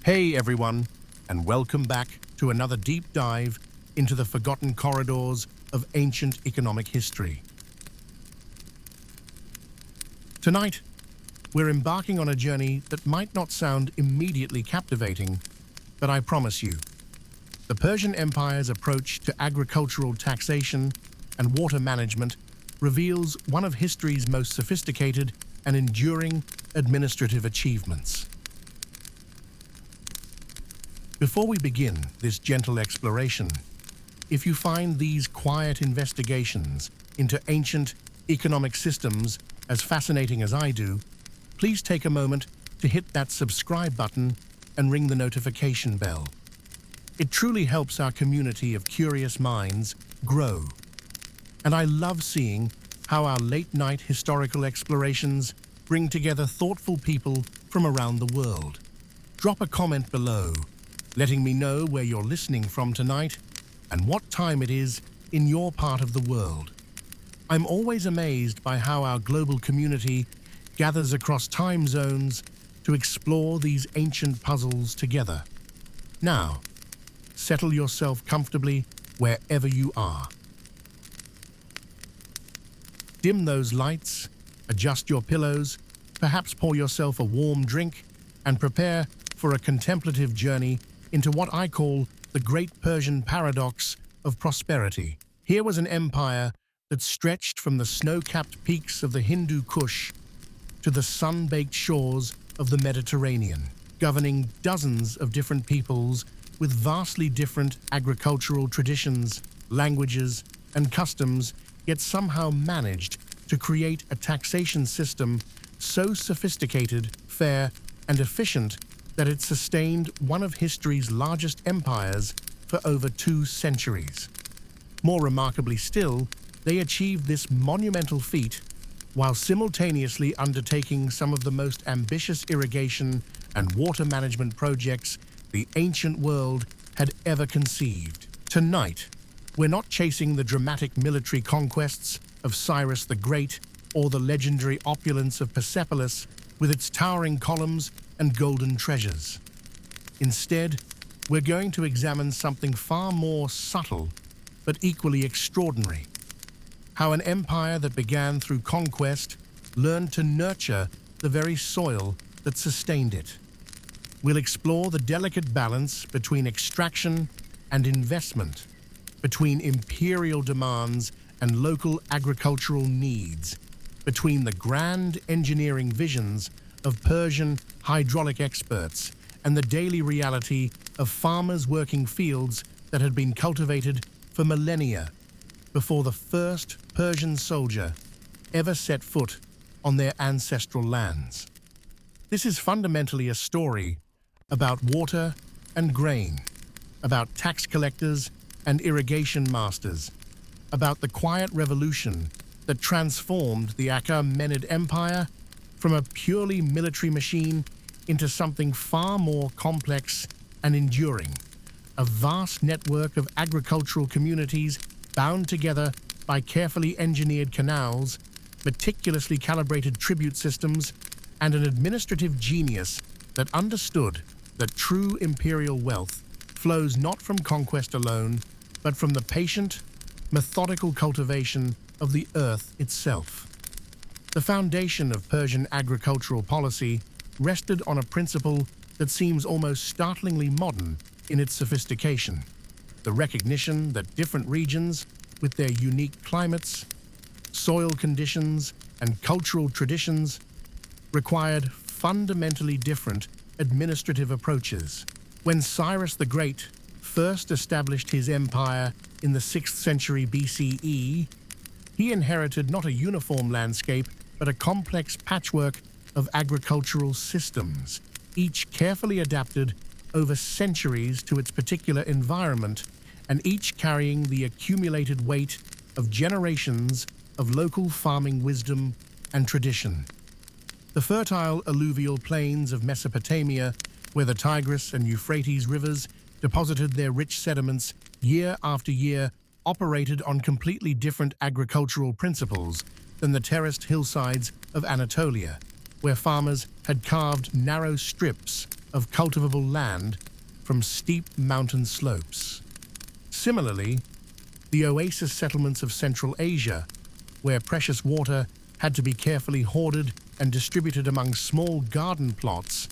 Hey everyone, and welcome back to another deep dive into the forgotten corridors of ancient economic history. Tonight, we're embarking on a journey that might not sound immediately captivating, but I promise you, the Persian Empire's approach to agricultural taxation and water management reveals one of history's most sophisticated and enduring administrative achievements. Before we begin this gentle exploration, if you find these quiet investigations into ancient economic systems as fascinating as I do, please take a moment to hit that subscribe button and ring the notification bell. It truly helps our community of curious minds grow. And I love seeing how our late-night historical explorations bring together thoughtful people from around the world. Drop a comment below, letting me know where you're listening from tonight and what time it is in your part of the world. I'm always amazed by how our global community gathers across time zones to explore these ancient puzzles together. Now, settle yourself comfortably wherever you are. Dim those lights, adjust your pillows, perhaps pour yourself a warm drink, and prepare for a contemplative journey into what I call the Great Persian Paradox of Prosperity. Here was an empire that stretched from the snow-capped peaks of the Hindu Kush to the sun-baked shores of the Mediterranean, governing dozens of different peoples with vastly different agricultural traditions, languages, and customs, yet somehow managed to create a taxation system so sophisticated, fair, and efficient that it sustained one of history's largest empires for over 2 centuries. More remarkably still, they achieved this monumental feat while simultaneously undertaking some of the most ambitious irrigation and water management projects the ancient world had ever conceived. Tonight, we're not chasing the dramatic military conquests of Cyrus the Great or the legendary opulence of Persepolis with its towering columns and golden treasures. Instead, we're going to examine something far more subtle but equally extraordinary. How an empire that began through conquest learned to nurture the very soil that sustained it. We'll explore the delicate balance between extraction and investment, between imperial demands and local agricultural needs, between the grand engineering visions of Persian hydraulic experts and the daily reality of farmers working fields that had been cultivated for millennia before the first Persian soldier ever set foot on their ancestral lands. This is fundamentally a story about water and grain, about tax collectors and irrigation masters, about the quiet revolution that transformed the Achaemenid Empire from a purely military machine into something far more complex and enduring, a vast network of agricultural communities bound together by carefully engineered canals, meticulously calibrated tribute systems, and an administrative genius that understood that true imperial wealth flows not from conquest alone, but from the patient, methodical cultivation of the earth itself. The foundation of Persian agricultural policy rested on a principle that seems almost startlingly modern in its sophistication: the recognition that different regions, with their unique climates, soil conditions, and cultural traditions, required fundamentally different administrative approaches. When Cyrus the Great first established his empire in the 6th century BCE, he inherited not a uniform landscape, but a complex patchwork of agricultural systems, each carefully adapted over centuries to its particular environment, and each carrying the accumulated weight of generations of local farming wisdom and tradition. The fertile alluvial plains of Mesopotamia, where the Tigris and Euphrates rivers deposited their rich sediments year after year, operated on completely different agricultural principles than the terraced hillsides of Anatolia, where farmers had carved narrow strips of cultivable land from steep mountain slopes. Similarly, the oasis settlements of Central Asia, where precious water had to be carefully hoarded and distributed among small garden plots,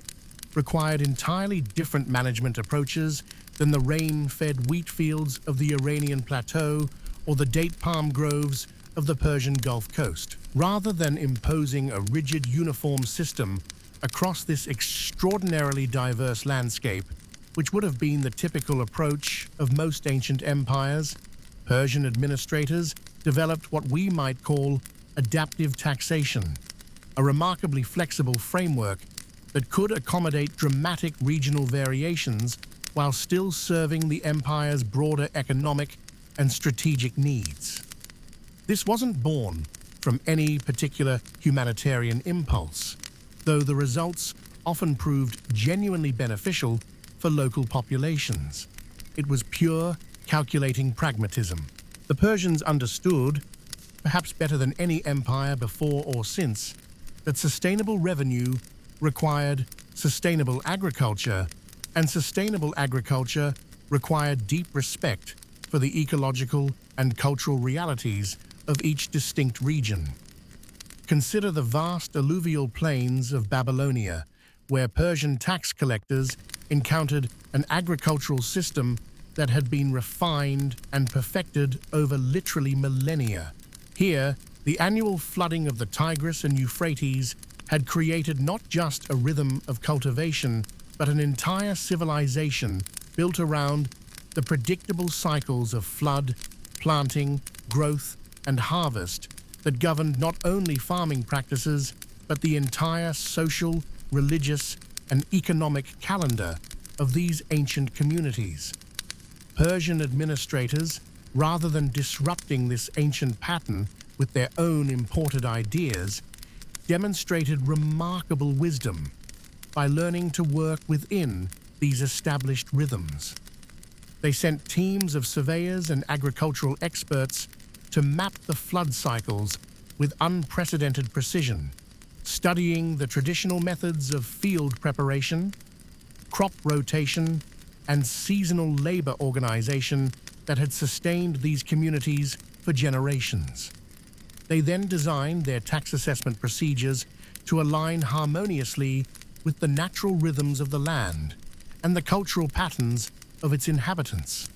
required entirely different management approaches than the rain-fed wheat fields of the Iranian plateau or the date palm groves of the Persian Gulf Coast. Rather than imposing a rigid, uniform system across this extraordinarily diverse landscape, which would have been the typical approach of most ancient empires, Persian administrators developed what we might call adaptive taxation, a remarkably flexible framework that could accommodate dramatic regional variations while still serving the empire's broader economic and strategic needs. This wasn't born from any particular humanitarian impulse, though the results often proved genuinely beneficial for local populations. It was pure, calculating pragmatism. The Persians understood, perhaps better than any empire before or since, that sustainable revenue required sustainable agriculture, and sustainable agriculture required deep respect for the ecological and cultural realities of each distinct region. Consider the vast alluvial plains of Babylonia, where Persian tax collectors encountered an agricultural system that had been refined and perfected over literally millennia. Here, the annual flooding of the Tigris and Euphrates had created not just a rhythm of cultivation, but an entire civilization built around the predictable cycles of flood, planting, growth, and harvest that governed not only farming practices, but the entire social, religious, and economic calendar of these ancient communities. Persian administrators, rather than disrupting this ancient pattern with their own imported ideas, demonstrated remarkable wisdom by learning to work within these established rhythms. They sent teams of surveyors and agricultural experts to map the flood cycles with unprecedented precision, studying the traditional methods of field preparation, crop rotation, and seasonal labor organization that had sustained these communities for generations. They then designed their tax assessment procedures to align harmoniously with the natural rhythms of the land and the cultural patterns of its inhabitants.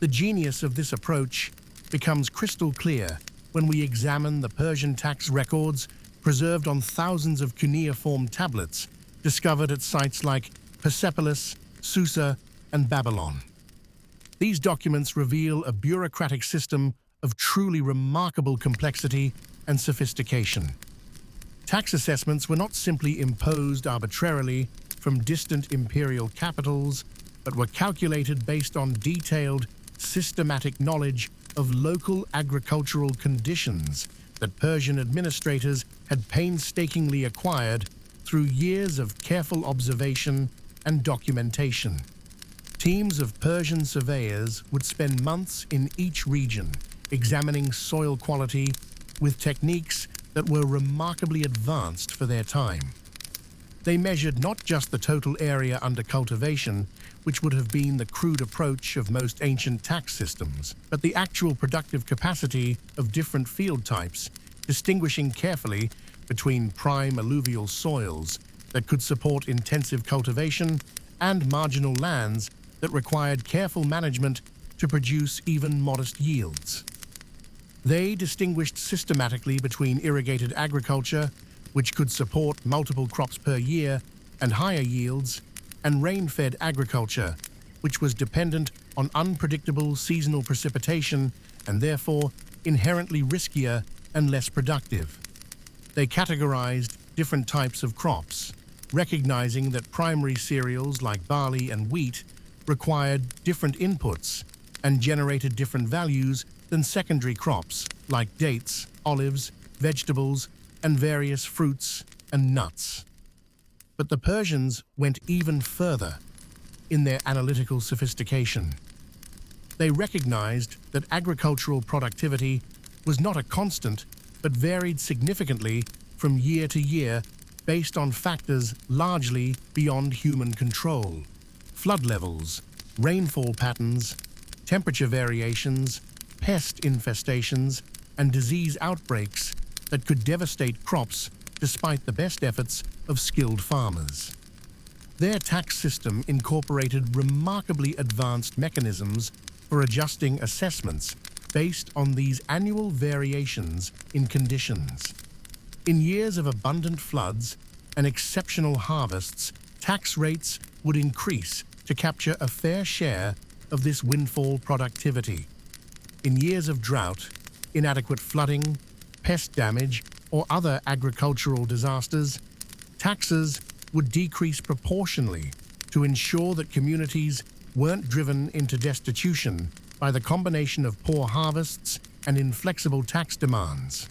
The genius of this approach becomes crystal clear when we examine the Persian tax records preserved on thousands of cuneiform tablets discovered at sites like Persepolis, Susa, and Babylon. These documents reveal a bureaucratic system of truly remarkable complexity and sophistication. Tax assessments were not simply imposed arbitrarily from distant imperial capitals, but were calculated based on detailed, systematic knowledge of local agricultural conditions that Persian administrators had painstakingly acquired through years of careful observation and documentation. Teams of Persian surveyors would spend months in each region, examining soil quality with techniques that were remarkably advanced for their time. They measured not just the total area under cultivation, which would have been the crude approach of most ancient tax systems, but the actual productive capacity of different field types, distinguishing carefully between prime alluvial soils that could support intensive cultivation and marginal lands that required careful management to produce even modest yields. They distinguished systematically between irrigated agriculture, which could support multiple crops per year and higher yields, and rain-fed agriculture, which was dependent on unpredictable seasonal precipitation and therefore inherently riskier and less productive. They categorized different types of crops, recognizing that primary cereals like barley and wheat required different inputs and generated different values than secondary crops like dates, olives, vegetables, and various fruits and nuts. But the Persians went even further in their analytical sophistication. They recognized that agricultural productivity was not a constant, but varied significantly from year to year based on factors largely beyond human control. Flood levels, rainfall patterns, temperature variations, pest infestations, and disease outbreaks that could devastate crops despite the best efforts of skilled farmers. Their tax system incorporated remarkably advanced mechanisms for adjusting assessments based on these annual variations in conditions. In years of abundant floods and exceptional harvests, tax rates would increase to capture a fair share of this windfall productivity. In years of drought, inadequate flooding, pest damage, or other agricultural disasters, taxes would decrease proportionally to ensure that communities weren't driven into destitution by the combination of poor harvests and inflexible tax demands.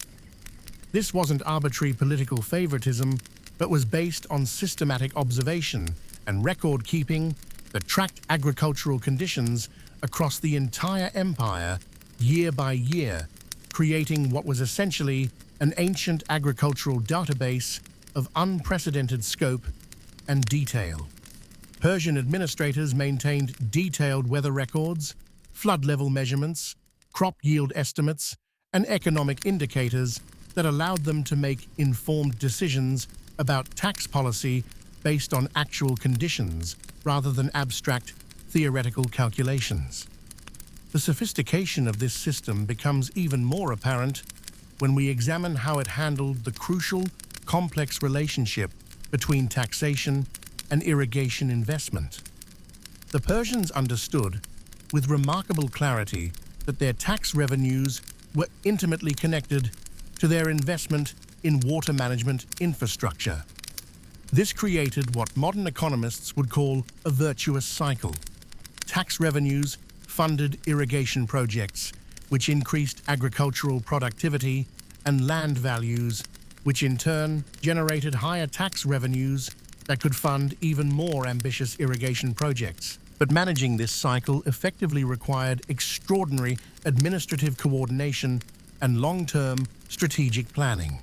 This wasn't arbitrary political favoritism, but was based on systematic observation and record-keeping that tracked agricultural conditions across the entire empire year by year, creating what was essentially an ancient agricultural database of unprecedented scope and detail. Persian administrators maintained detailed weather records, flood level measurements, crop yield estimates, and economic indicators that allowed them to make informed decisions about tax policy based on actual conditions rather than abstract theoretical calculations. The sophistication of this system becomes even more apparent when we examine how it handled the crucial, complex relationship between taxation and irrigation investment. The Persians understood, with remarkable clarity, that their tax revenues were intimately connected to their investment in water management infrastructure. This created what modern economists would call a virtuous cycle. Tax revenues funded irrigation projects, which increased agricultural productivity, and land values, which in turn generated higher tax revenues that could fund even more ambitious irrigation projects. But managing this cycle effectively required extraordinary administrative coordination and long-term strategic planning.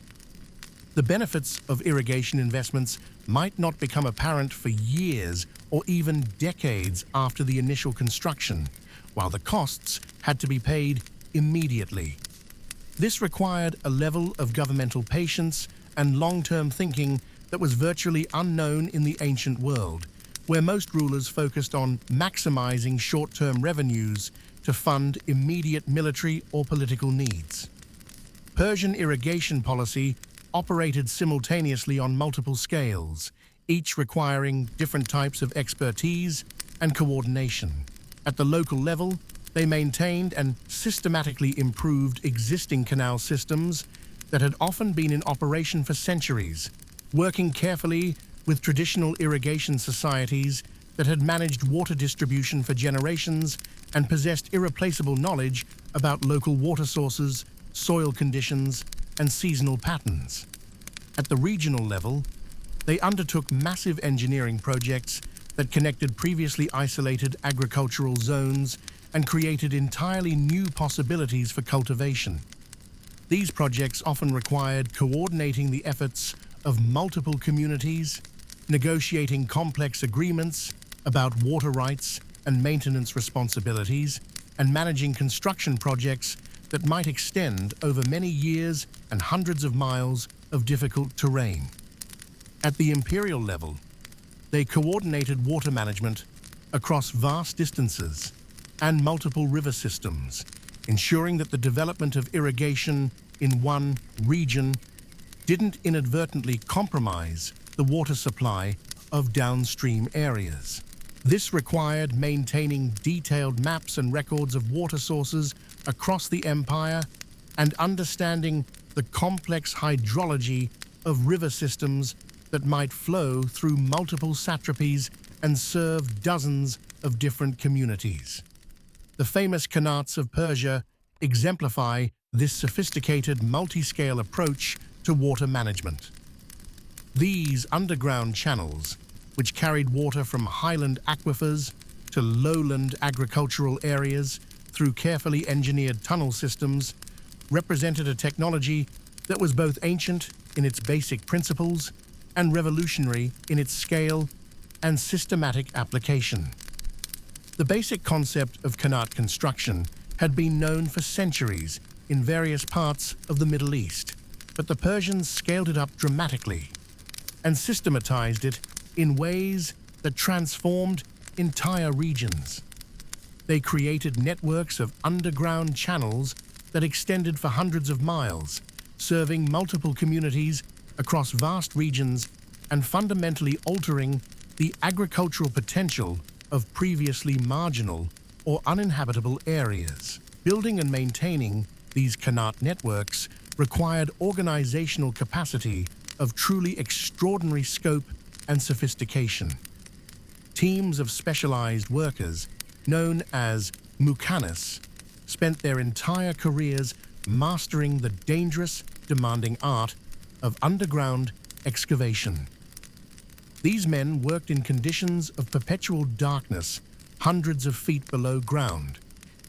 The benefits of irrigation investments might not become apparent for years or even decades after the initial construction, while the costs had to be paid immediately. This required a level of governmental patience and long-term thinking that was virtually unknown in the ancient world, where most rulers focused on maximizing short-term revenues to fund immediate military or political needs. Persian irrigation policy operated simultaneously on multiple scales, each requiring different types of expertise and coordination. At the local level, they maintained and systematically improved existing canal systems that had often been in operation for centuries, working carefully with traditional irrigation societies that had managed water distribution for generations and possessed irreplaceable knowledge about local water sources, soil conditions, and seasonal patterns. At the regional level, they undertook massive engineering projects that connected previously isolated agricultural zones and created entirely new possibilities for cultivation. These projects often required coordinating the efforts of multiple communities, negotiating complex agreements about water rights and maintenance responsibilities, and managing construction projects that might extend over many years and hundreds of miles of difficult terrain. At the imperial level, they coordinated water management across vast distances and multiple river systems, ensuring that the development of irrigation in one region didn't inadvertently compromise the water supply of downstream areas. This required maintaining detailed maps and records of water sources across the empire and understanding the complex hydrology of river systems that might flow through multiple satrapies and serve dozens of different communities. The famous qanats of Persia exemplify this sophisticated multi-scale approach to water management. These underground channels, which carried water from highland aquifers to lowland agricultural areas through carefully engineered tunnel systems, represented a technology that was both ancient in its basic principles and revolutionary in its scale and systematic application. The basic concept of qanat construction had been known for centuries in various parts of the Middle East, but the Persians scaled it up dramatically and systematized it in ways that transformed entire regions. They created networks of underground channels that extended for hundreds of miles, serving multiple communities across vast regions and fundamentally altering the agricultural potential of previously marginal or uninhabitable areas. Building and maintaining these qanat networks required organizational capacity of truly extraordinary scope and sophistication. Teams of specialized workers, known as qanats, spent their entire careers mastering the dangerous, demanding art of underground excavation. These men worked in conditions of perpetual darkness, hundreds of feet below ground,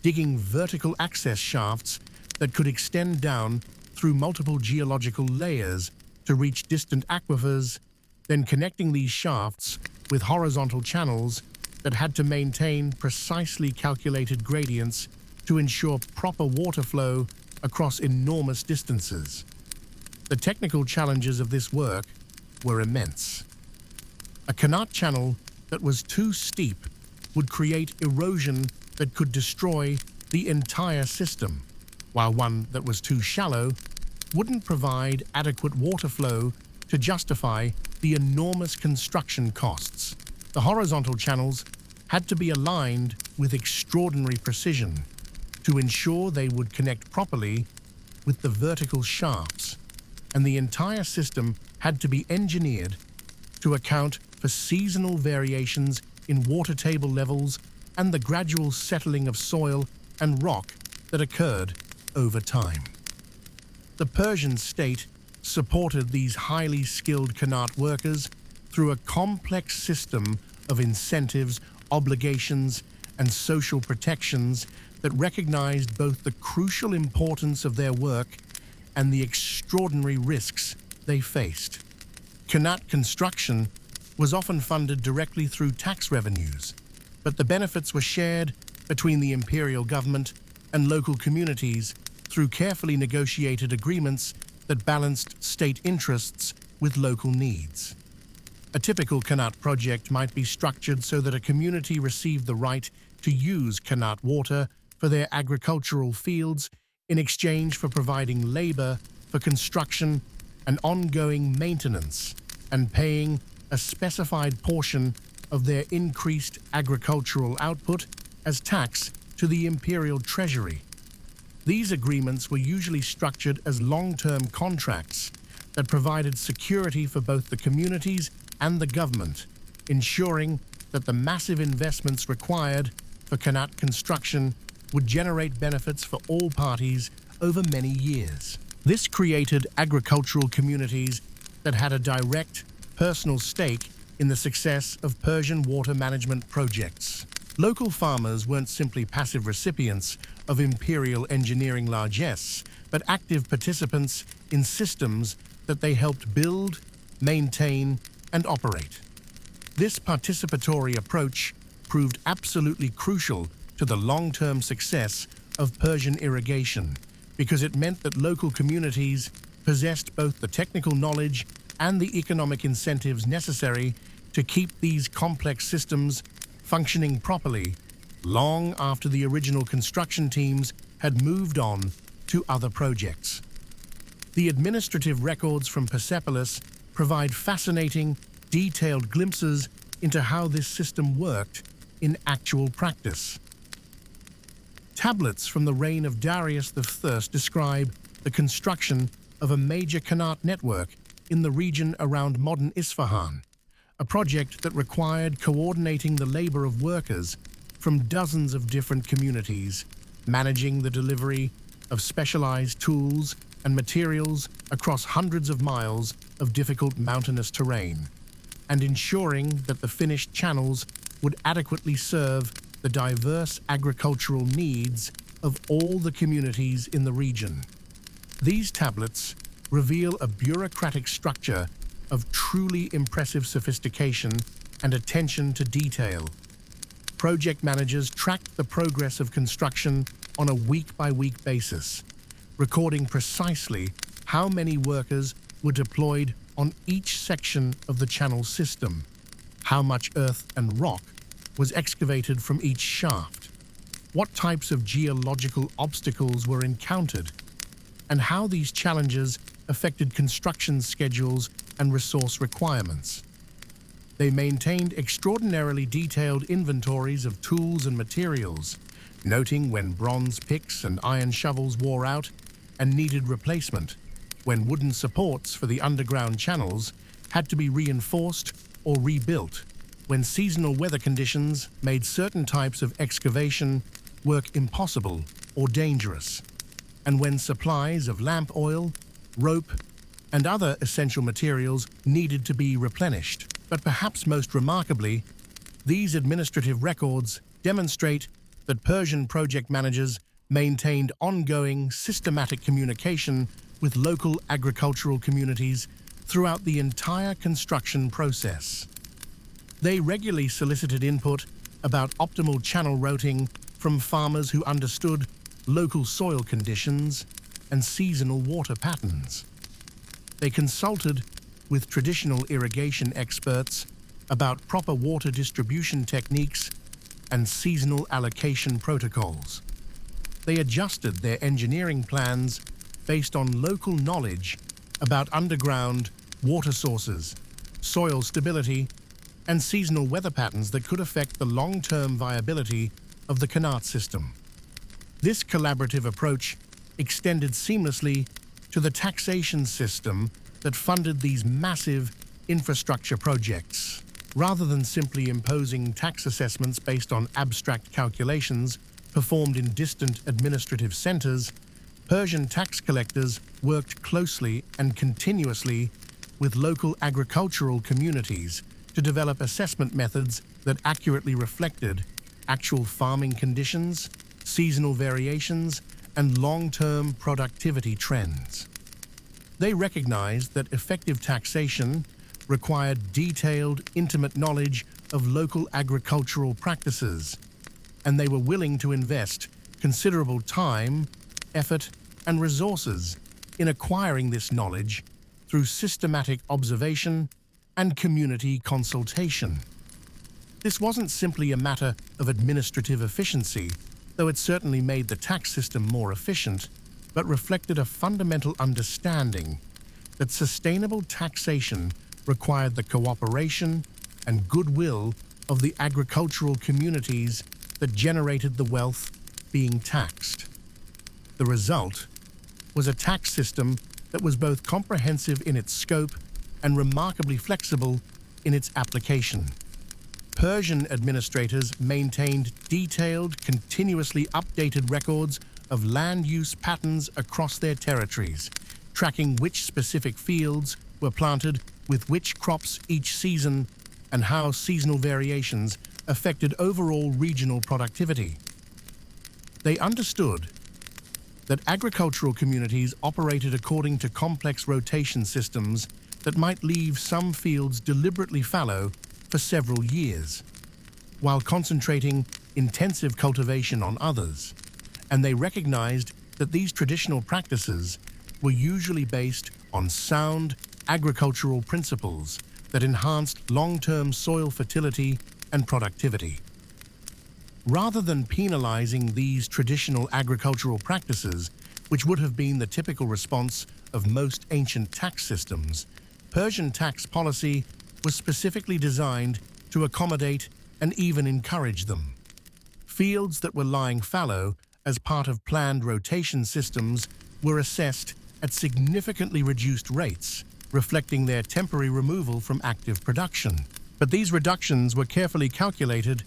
digging vertical access shafts that could extend down through multiple geological layers to reach distant aquifers, then connecting these shafts with horizontal channels that had to maintain precisely calculated gradients to ensure proper water flow across enormous distances. The technical challenges of this work were immense. A qanat channel that was too steep would create erosion that could destroy the entire system, while one that was too shallow wouldn't provide adequate water flow to justify the enormous construction costs. The horizontal channels had to be aligned with extraordinary precision to ensure they would connect properly with the vertical shafts, and the entire system had to be engineered to account for seasonal variations in water table levels and the gradual settling of soil and rock that occurred over time. The Persian state supported these highly skilled qanat workers through a complex system of incentives, obligations, and social protections that recognized both the crucial importance of their work and the extraordinary risks they faced. Qanat construction was often funded directly through tax revenues, but the benefits were shared between the imperial government and local communities through carefully negotiated agreements that balanced state interests with local needs. A typical qanat project might be structured so that a community received the right to use qanat water for their agricultural fields in exchange for providing labor for construction and ongoing maintenance, and paying a specified portion of their increased agricultural output as tax to the imperial treasury. These agreements were usually structured as long-term contracts that provided security for both the communities and the government, ensuring that the massive investments required for qanat construction would generate benefits for all parties over many years. This created agricultural communities that had a direct, personal stake in the success of Persian water management projects. Local farmers weren't simply passive recipients of imperial engineering largesse, but active participants in systems that they helped build, maintain, and operate. This participatory approach proved absolutely crucial to the long-term success of Persian irrigation, because it meant that local communities possessed both the technical knowledge and the economic incentives necessary to keep these complex systems functioning properly long after the original construction teams had moved on to other projects. The administrative records from Persepolis provide fascinating, detailed glimpses into how this system worked in actual practice. Tablets from the reign of Darius I describe the construction of a major qanat network in the region around modern Isfahan, a project that required coordinating the labor of workers from dozens of different communities, managing the delivery of specialized tools and materials across hundreds of miles of difficult mountainous terrain, and ensuring that the finished channels would adequately serve the diverse agricultural needs of all the communities in the region. These tablets reveal a bureaucratic structure of truly impressive sophistication and attention to detail. Project managers tracked the progress of construction on a week-by-week basis, recording precisely how many workers were deployed on each section of the channel system, how much earth and rock was excavated from each shaft, what types of geological obstacles were encountered, and how these challenges affected construction schedules and resource requirements. They maintained extraordinarily detailed inventories of tools and materials, noting when bronze picks and iron shovels wore out and needed replacement, when wooden supports for the underground channels had to be reinforced or rebuilt, when seasonal weather conditions made certain types of excavation work impossible or dangerous, and when supplies of lamp oil, rope, and other essential materials needed to be replenished. But perhaps most remarkably, these administrative records demonstrate that Persian project managers maintained ongoing, systematic communication with local agricultural communities throughout the entire construction process. They regularly solicited input about optimal channel routing from farmers who understood local soil conditions and seasonal water patterns. They consulted with traditional irrigation experts about proper water distribution techniques and seasonal allocation protocols. They adjusted their engineering plans based on local knowledge about underground water sources, soil stability, and seasonal weather patterns that could affect the long-term viability of the qanat system. This collaborative approach extended seamlessly to the taxation system that funded these massive infrastructure projects. Rather than simply imposing tax assessments based on abstract calculations performed in distant administrative centers, Persian tax collectors worked closely and continuously with local agricultural communities to develop assessment methods that accurately reflected actual farming conditions, seasonal variations, and long-term productivity trends. They recognized that effective taxation required detailed, intimate knowledge of local agricultural practices, and they were willing to invest considerable time, effort, and resources in acquiring this knowledge through systematic observation and community consultation. This wasn't simply a matter of administrative efficiency, though it certainly made the tax system more efficient, but reflected a fundamental understanding that sustainable taxation required the cooperation and goodwill of the agricultural communities that generated the wealth being taxed. The result was a tax system that was both comprehensive in its scope and remarkably flexible in its application. Persian administrators maintained detailed, continuously updated records of land use patterns across their territories, tracking which specific fields were planted with which crops each season and how seasonal variations affected overall regional productivity. They understood that agricultural communities operated according to complex rotation systems that might leave some fields deliberately fallow for several years, while concentrating intensive cultivation on others, and they recognized that these traditional practices were usually based on sound agricultural principles that enhanced long-term soil fertility and productivity. Rather than penalizing these traditional agricultural practices, which would have been the typical response of most ancient tax systems, Persian tax policy was specifically designed to accommodate and even encourage them. Fields that were lying fallow as part of planned rotation systems were assessed at significantly reduced rates, reflecting their temporary removal from active production. But these reductions were carefully calculated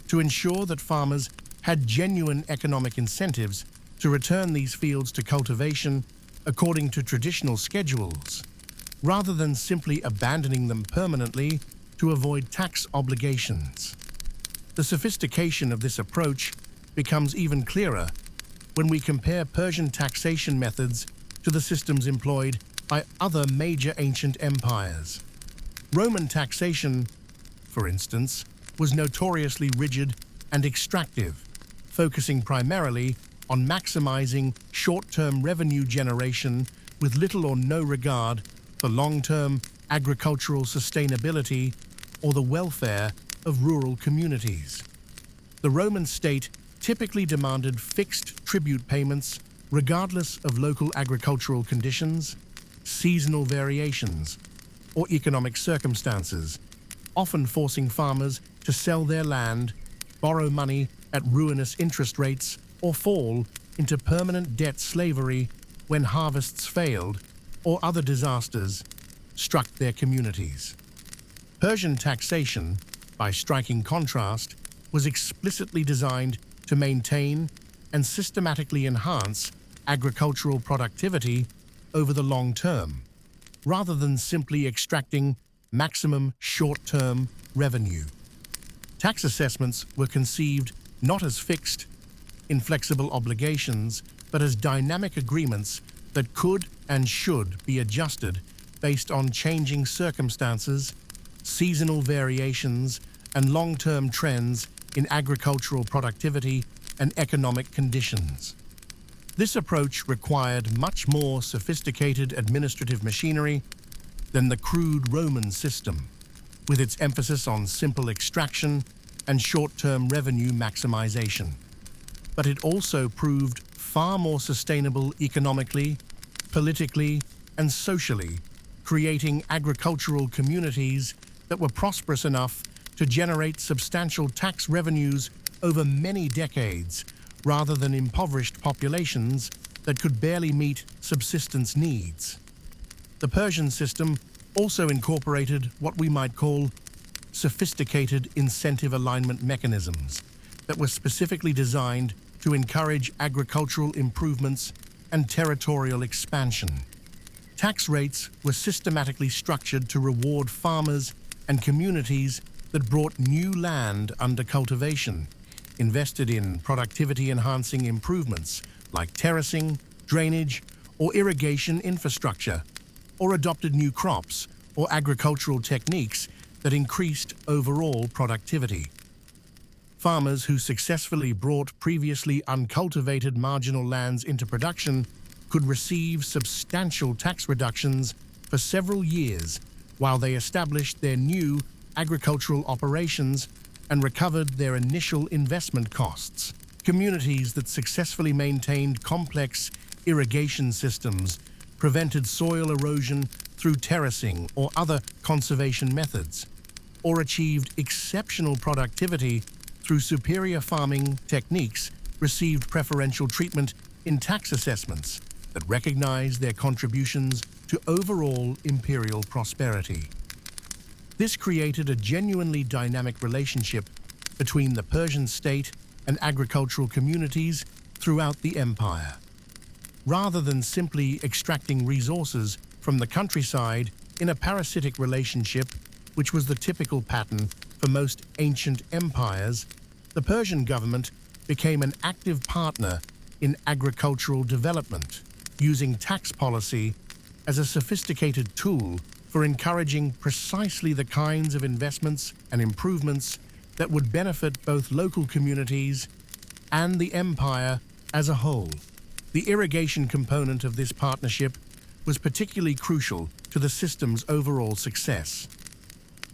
to ensure that farmers had genuine economic incentives to return these fields to cultivation according to traditional schedules, rather than simply abandoning them permanently to avoid tax obligations. The sophistication of this approach becomes even clearer when we compare Persian taxation methods to the systems employed by other major ancient empires. Roman taxation, for instance, was notoriously rigid and extractive, focusing primarily on maximizing short-term revenue generation with little or no regard for long-term agricultural sustainability or the welfare of rural communities. The Roman state typically demanded fixed tribute payments regardless of local agricultural conditions, seasonal variations, or economic circumstances, often forcing farmers to sell their land, borrow money at ruinous interest rates, or fall into permanent debt slavery when harvests failed or other disasters struck their communities. Persian taxation, by striking contrast, was explicitly designed to maintain and systematically enhance agricultural productivity over the long term, rather than simply extracting maximum short-term revenue. Tax assessments were conceived not as fixed, inflexible obligations, but as dynamic agreements that could and should be adjusted based on changing circumstances, seasonal variations, and long-term trends in agricultural productivity and economic conditions. This approach required much more sophisticated administrative machinery than the crude Roman system, with its emphasis on simple extraction and short-term revenue maximization. But it also proved far more sustainable economically, politically, and socially, creating agricultural communities that were prosperous enough to generate substantial tax revenues over many decades, rather than impoverished populations that could barely meet subsistence needs. The Persian system also incorporated what we might call sophisticated incentive alignment mechanisms that were specifically designed to encourage agricultural improvements and territorial expansion. Tax rates were systematically structured to reward farmers and communities that brought new land under cultivation, invested in productivity-enhancing improvements like terracing, drainage, or irrigation infrastructure, or adopted new crops or agricultural techniques that increased overall productivity. Farmers who successfully brought previously uncultivated marginal lands into production could receive substantial tax reductions for several years while they established their new agricultural operations and recovered their initial investment costs. Communities that successfully maintained complex irrigation systems, prevented soil erosion through terracing or other conservation methods, or achieved exceptional productivity through superior farming techniques received preferential treatment in tax assessments that recognized their contributions to overall imperial prosperity. This created a genuinely dynamic relationship between the Persian state and agricultural communities throughout the empire. Rather than simply extracting resources from the countryside in a parasitic relationship, which was the typical pattern for most ancient empires, the Persian government became an active partner in agricultural development, using tax policy as a sophisticated tool for encouraging precisely the kinds of investments and improvements that would benefit both local communities and the empire as a whole. The irrigation component of this partnership was particularly crucial to the system's overall success.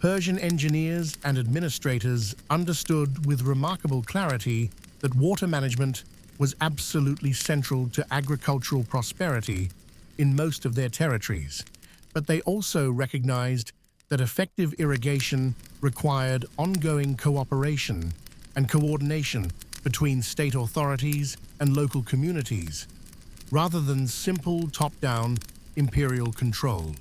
Persian engineers and administrators understood with remarkable clarity that water management was absolutely central to agricultural prosperity in most of their territories, but they also recognized that effective irrigation required ongoing cooperation and coordination between state authorities and local communities, rather than simple top-down imperial control.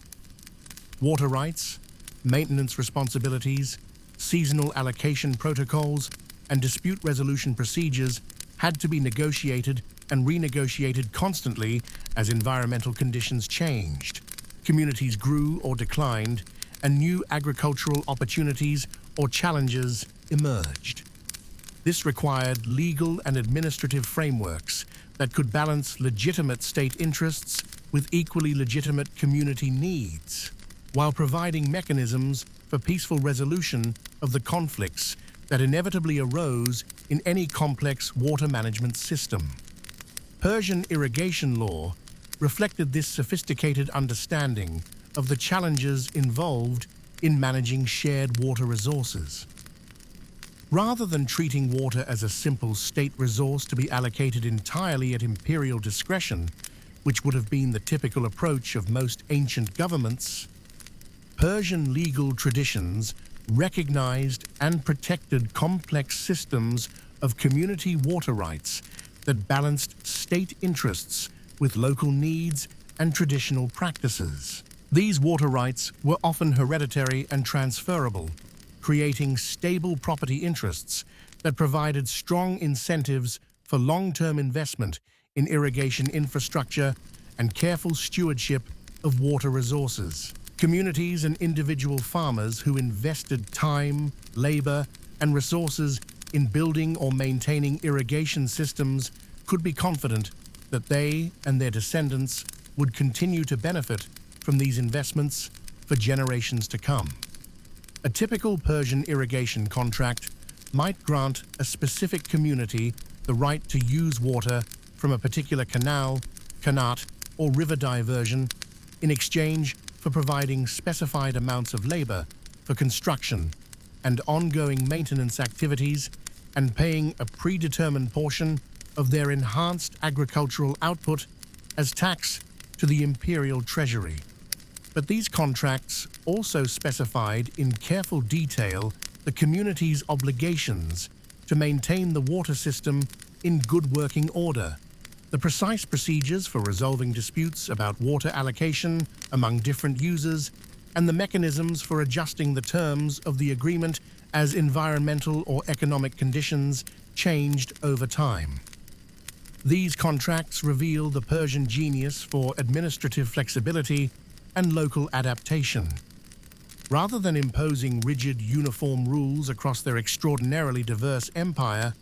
Water rights, maintenance responsibilities, seasonal allocation protocols, and dispute resolution procedures had to be negotiated and renegotiated constantly as environmental conditions changed. Communities grew or declined, and new agricultural opportunities or challenges emerged. This required legal and administrative frameworks that could balance legitimate state interests with equally legitimate community needs. while providing mechanisms for peaceful resolution of the conflicts that inevitably arose in any complex water management system. Persian irrigation law reflected this sophisticated understanding of the challenges involved in managing shared water resources. Rather than treating water as a simple state resource to be allocated entirely at imperial discretion, which would have been the typical approach of most ancient governments, Persian legal traditions recognized and protected complex systems of community water rights that balanced state interests with local needs and traditional practices. These water rights were often hereditary and transferable, creating stable property interests that provided strong incentives for long-term investment in irrigation infrastructure and careful stewardship of water resources. Communities and individual farmers who invested time, labor, and resources in building or maintaining irrigation systems could be confident that they and their descendants would continue to benefit from these investments for generations to come. A typical Persian irrigation contract might grant a specific community the right to use water from a particular canal, qanat, or river diversion in exchange for providing specified amounts of labor for construction and ongoing maintenance activities and paying a predetermined portion of their enhanced agricultural output as tax to the imperial treasury. But these contracts also specified in careful detail the community's obligations to maintain the water system in good working order, the precise procedures for resolving disputes about water allocation among different users, and the mechanisms for adjusting the terms of the agreement as environmental or economic conditions changed over time. These contracts reveal the Persian genius for administrative flexibility and local adaptation. Rather than imposing rigid, uniform rules across their extraordinarily diverse empire,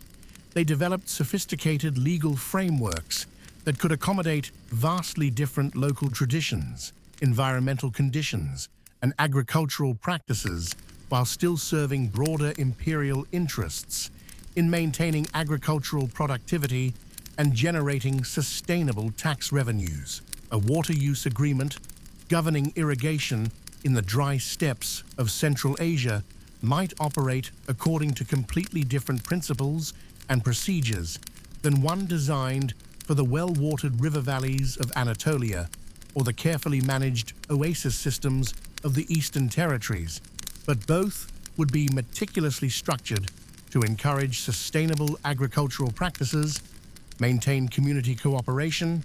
they developed sophisticated legal frameworks that could accommodate vastly different local traditions, environmental conditions, and agricultural practices while still serving broader imperial interests in maintaining agricultural productivity and generating sustainable tax revenues. A water use agreement governing irrigation in the dry steppes of Central Asia might operate according to completely different principles and procedures than one designed for the well-watered river valleys of Anatolia or the carefully managed oasis systems of the Eastern Territories, but both would be meticulously structured to encourage sustainable agricultural practices, maintain community cooperation,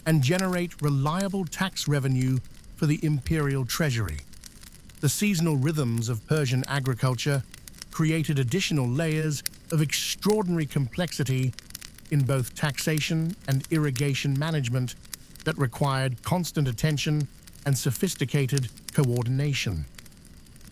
and generate reliable tax revenue for the imperial treasury. The seasonal rhythms of Persian agriculture created additional layers of extraordinary complexity in both taxation and irrigation management that required constant attention and sophisticated coordination.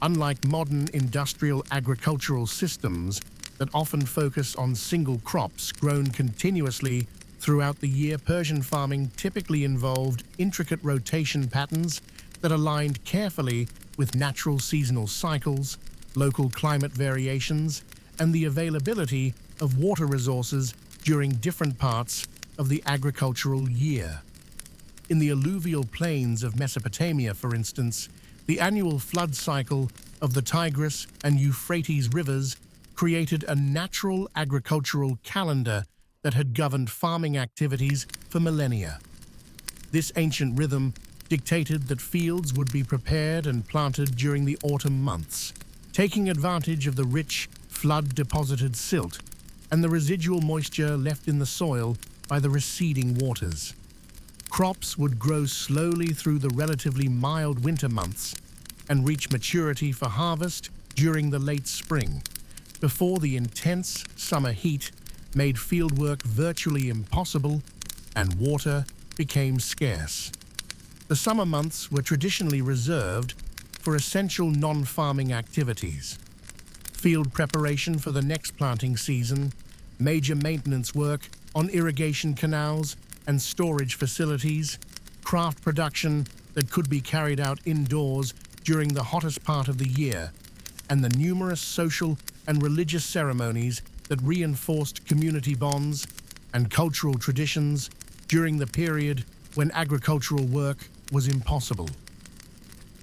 Unlike modern industrial agricultural systems that often focus on single crops grown continuously throughout the year, Persian farming typically involved intricate rotation patterns that aligned carefully with natural seasonal cycles, local climate variations, and the availability of water resources during different parts of the agricultural year. In the alluvial plains of Mesopotamia, for instance, the annual flood cycle of the Tigris and Euphrates rivers created a natural agricultural calendar that had governed farming activities for millennia. This ancient rhythm dictated that fields would be prepared and planted during the autumn months, taking advantage of the rich, flood-deposited silt and the residual moisture left in the soil by the receding waters. Crops would grow slowly through the relatively mild winter months and reach maturity for harvest during the late spring, before the intense summer heat made fieldwork virtually impossible and water became scarce. The summer months were traditionally reserved for essential non-farming activities: field preparation for the next planting season, major maintenance work on irrigation canals and storage facilities, craft production that could be carried out indoors during the hottest part of the year, and the numerous social and religious ceremonies that reinforced community bonds and cultural traditions during the period when agricultural work was impossible.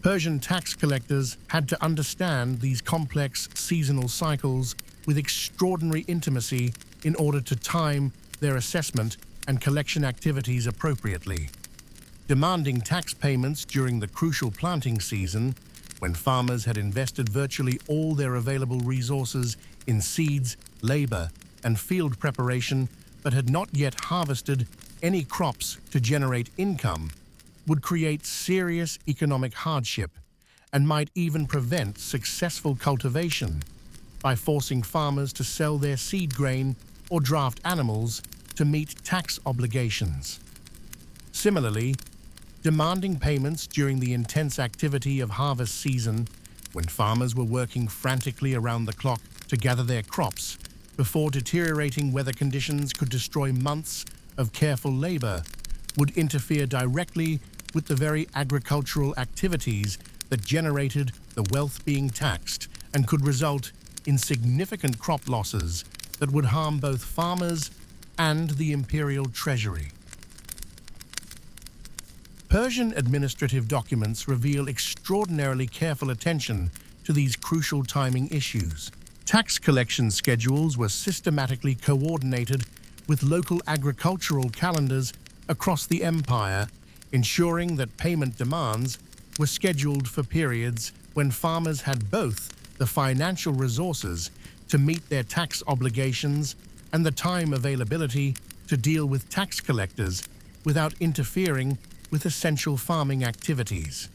Persian tax collectors had to understand these complex seasonal cycles with extraordinary intimacy in order to time their assessment and collection activities appropriately. Demanding tax payments during the crucial planting season, when farmers had invested virtually all their available resources in seeds, labor, and field preparation, but had not yet harvested any crops to generate income, would create serious economic hardship and might even prevent successful cultivation by forcing farmers to sell their seed grain or draft animals to meet tax obligations. Similarly, demanding payments during the intense activity of harvest season, when farmers were working frantically around the clock to gather their crops before deteriorating weather conditions could destroy months of careful labor, would interfere directly with the very agricultural activities that generated the wealth being taxed and could result in significant crop losses that would harm both farmers and the imperial treasury. Persian administrative documents reveal extraordinarily careful attention to these crucial timing issues. Tax collection schedules were systematically coordinated with local agricultural calendars across the empire, ensuring that payment demands were scheduled for periods when farmers had both the financial resources to meet their tax obligations and the time availability to deal with tax collectors without interfering with essential farming activities.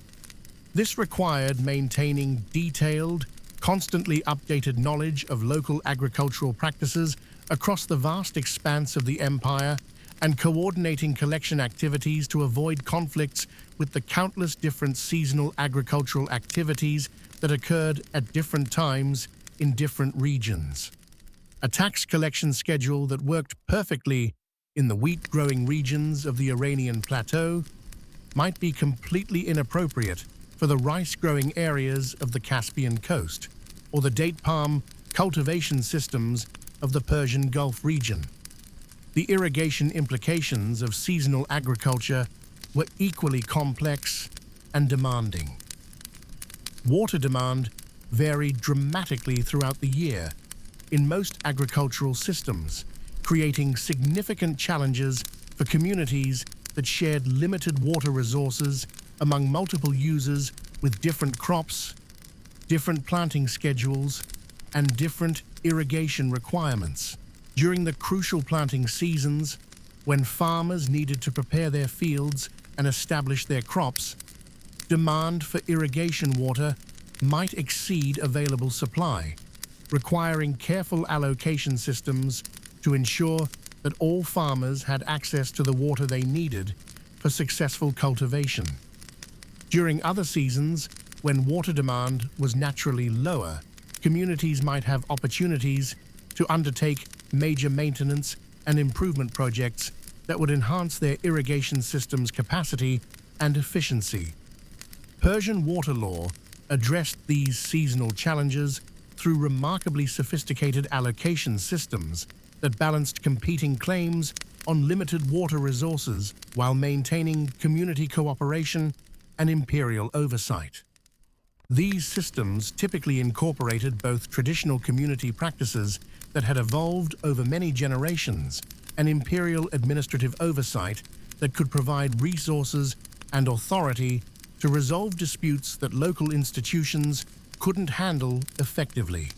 This required maintaining detailed, constantly updated knowledge of local agricultural practices across the vast expanse of the empire and coordinating collection activities to avoid conflicts with the countless different seasonal agricultural activities that occurred at different times in different regions. A tax collection schedule that worked perfectly in the wheat-growing regions of the Iranian plateau might be completely inappropriate for the rice-growing areas of the Caspian coast or the date palm cultivation systems of the Persian Gulf region. The irrigation implications of seasonal agriculture were equally complex and demanding. Water demand varied dramatically throughout the year in most agricultural systems, creating significant challenges for communities that shared limited water resources among multiple users with different crops, different planting schedules, and different irrigation requirements. During the crucial planting seasons, when farmers needed to prepare their fields and establish their crops, demand for irrigation water might exceed available supply, requiring careful allocation systems to ensure that all farmers had access to the water they needed for successful cultivation. During other seasons, when water demand was naturally lower, communities might have opportunities to undertake major maintenance and improvement projects that would enhance their irrigation system's capacity and efficiency. Persian water law addressed these seasonal challenges through remarkably sophisticated allocation systems that balanced competing claims on limited water resources while maintaining community cooperation and imperial oversight. These systems typically incorporated both traditional community practices that had evolved over many generations and imperial administrative oversight that could provide resources and authority to resolve disputes that local institutions couldn't handle effectively.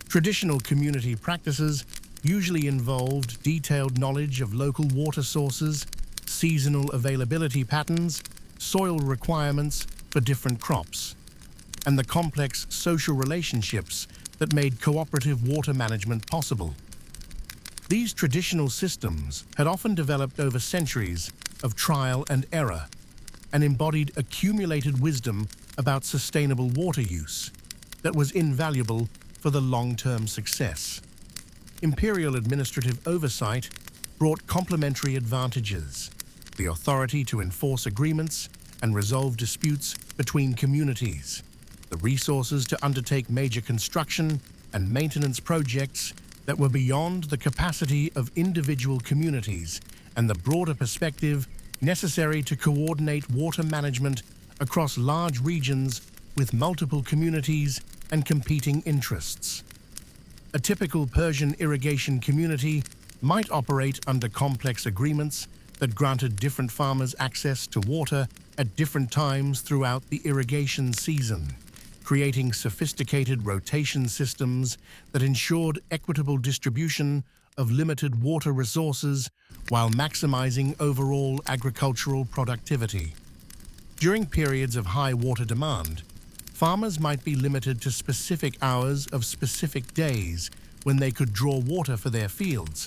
Traditional community practices usually involved detailed knowledge of local water sources, seasonal availability patterns, soil requirements for different crops, and the complex social relationships that made cooperative water management possible. These traditional systems had often developed over centuries of trial and error and embodied accumulated wisdom about sustainable water use that was invaluable for the long-term success. Imperial administrative oversight brought complementary advantages: the authority to enforce agreements and resolve disputes between communities, the resources to undertake major construction and maintenance projects that were beyond the capacity of individual communities, and the broader perspective necessary to coordinate water management across large regions with multiple communities and competing interests. A typical Persian irrigation community might operate under complex agreements that granted different farmers access to water at different times throughout the irrigation season, creating sophisticated rotation systems that ensured equitable distribution of limited water resources while maximizing overall agricultural productivity. During periods of high water demand, farmers might be limited to specific hours of specific days when they could draw water for their fields,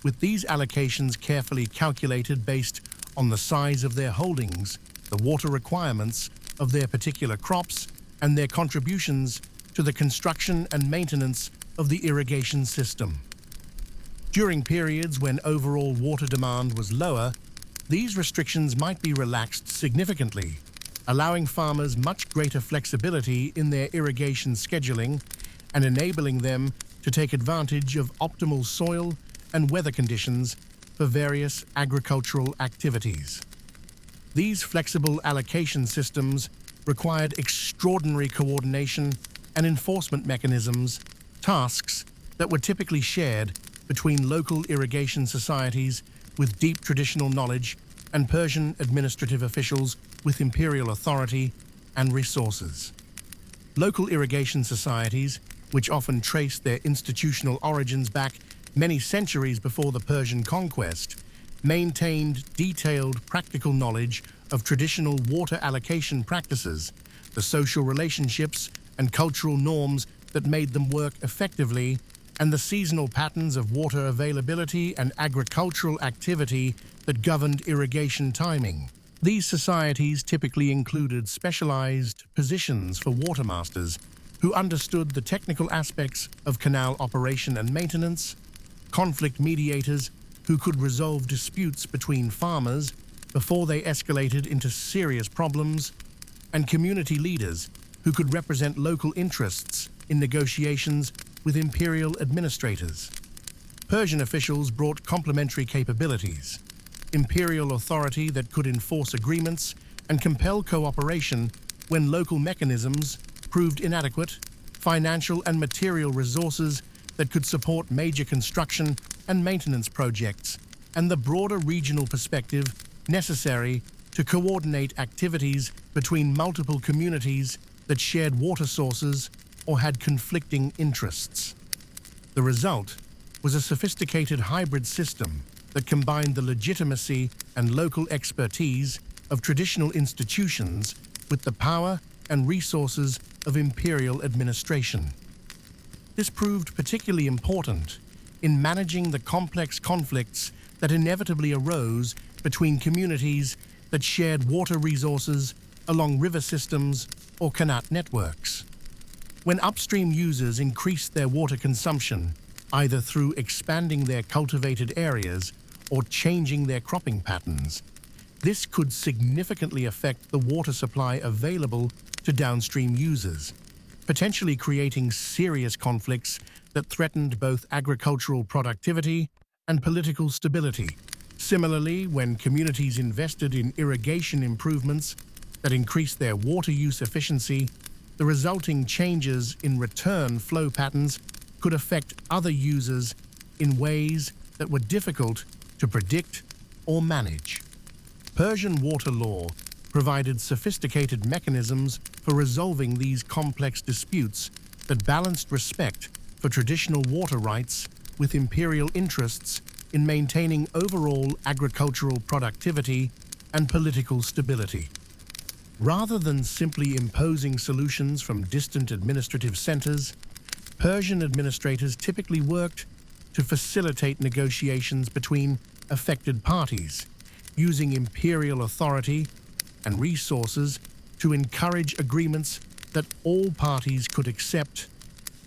with these allocations carefully calculated based on the size of their holdings, the water requirements of their particular crops, and their contributions to the construction and maintenance of the irrigation system. During periods when overall water demand was lower, these restrictions might be relaxed significantly, allowing farmers much greater flexibility in their irrigation scheduling and enabling them to take advantage of optimal soil and weather conditions for various agricultural activities. These flexible allocation systems required extraordinary coordination and enforcement mechanisms, tasks that were typically shared between local irrigation societies with deep traditional knowledge and Persian administrative officials with imperial authority and resources. Local irrigation societies, which often traced their institutional origins back many centuries before the Persian conquest, maintained detailed practical knowledge of traditional water allocation practices, the social relationships and cultural norms that made them work effectively, and the seasonal patterns of water availability and agricultural activity that governed irrigation timing. These societies typically included specialized positions for watermasters who understood the technical aspects of canal operation and maintenance, conflict mediators who could resolve disputes between farmers before they escalated into serious problems, and community leaders who could represent local interests in negotiations with imperial administrators. Persian officials brought complementary capabilities: imperial authority that could enforce agreements and compel cooperation when local mechanisms proved inadequate, financial and material resources that could support major construction and maintenance projects, and the broader regional perspective necessary to coordinate activities between multiple communities that shared water sources or had conflicting interests. The result was a sophisticated hybrid system that combined the legitimacy and local expertise of traditional institutions with the power and resources of imperial administration. This proved particularly important in managing the complex conflicts that inevitably arose between communities that shared water resources along river systems or qanat networks. When upstream users increased their water consumption, either through expanding their cultivated areas or changing their cropping patterns, this could significantly affect the water supply available to downstream users, potentially creating serious conflicts that threatened both agricultural productivity and political stability. Similarly, when communities invested in irrigation improvements that increased their water use efficiency, the resulting changes in return flow patterns could affect other users in ways that were difficult to predict or manage. Persian water law provided sophisticated mechanisms for resolving these complex disputes that balanced respect for traditional water rights with imperial interests in maintaining overall agricultural productivity and political stability. Rather than simply imposing solutions from distant administrative centers, Persian administrators typically worked to facilitate negotiations between affected parties, using imperial authority and resources to encourage agreements that all parties could accept,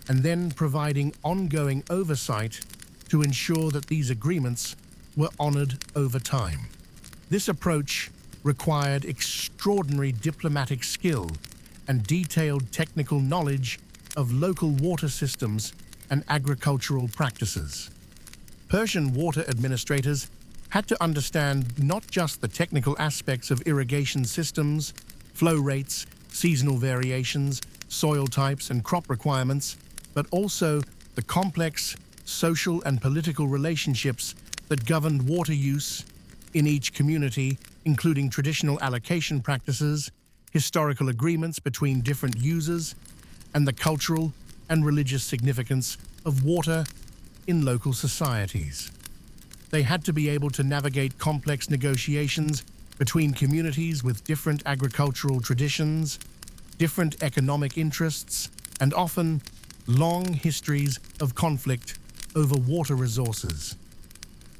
and then providing ongoing oversight to ensure that these agreements were honored over time. This approach required extraordinary diplomatic skill and detailed technical knowledge of local water systems and agricultural practices. Persian water administrators had to understand not just the technical aspects of irrigation systems, flow rates, seasonal variations, soil types, and crop requirements, but also the complex social and political relationships that governed water use in each community, including traditional allocation practices, historical agreements between different users, and the cultural and religious significance of water in local societies. They had to be able to navigate complex negotiations between communities with different agricultural traditions, different economic interests, and often long histories of conflict over water resources.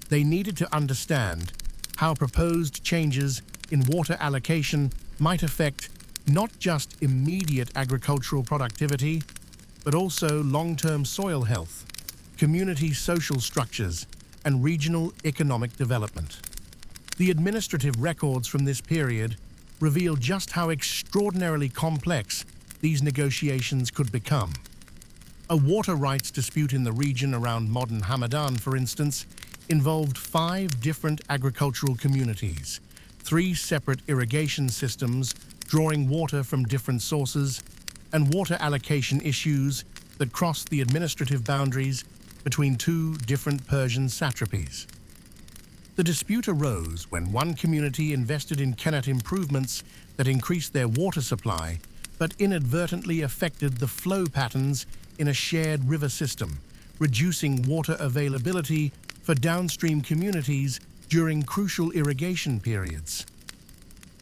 They needed to understand how proposed changes in water allocation might affect not just immediate agricultural productivity, but also long-term soil health, community social structures, and regional economic development. The administrative records from this period reveal just how extraordinarily complex these negotiations could become. A water rights dispute in the region around modern Hamadan, for instance, involved 5 different agricultural communities, 3 separate irrigation systems drawing water from different sources, and water allocation issues that crossed the administrative boundaries between 2 different Persian satrapies. The dispute arose when one community invested in qanat improvements that increased their water supply, but inadvertently affected the flow patterns in a shared river system, reducing water availability for downstream communities during crucial irrigation periods.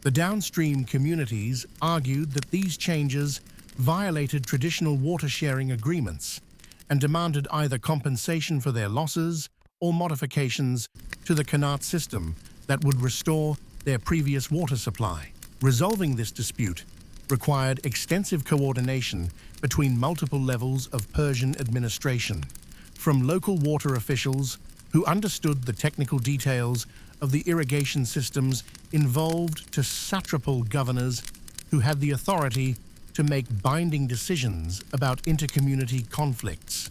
The downstream communities argued that these changes violated traditional water sharing agreements and demanded either compensation for their losses or modifications to the qanat system that would restore their previous water supply. Resolving this dispute required extensive coordination between multiple levels of Persian administration, from local water officials who understood the technical details of the irrigation systems involved to satrapal governors who had the authority to make binding decisions about intercommunity conflicts.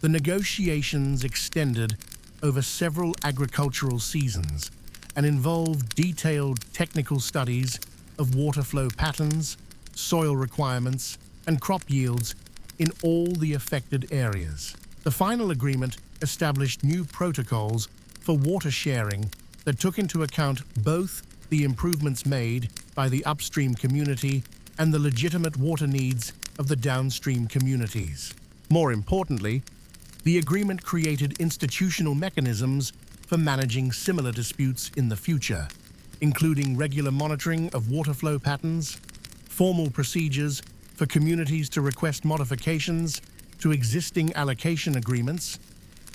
The negotiations extended over several agricultural seasons and involved detailed technical studies of water flow patterns, soil requirements, and crop yields in all the affected areas. The final agreement established new protocols for water sharing that took into account both the improvements made by the upstream community and the legitimate water needs of the downstream communities. More importantly, the agreement created institutional mechanisms for managing similar disputes in the future, including regular monitoring of water flow patterns, formal procedures for communities to request modifications to existing allocation agreements,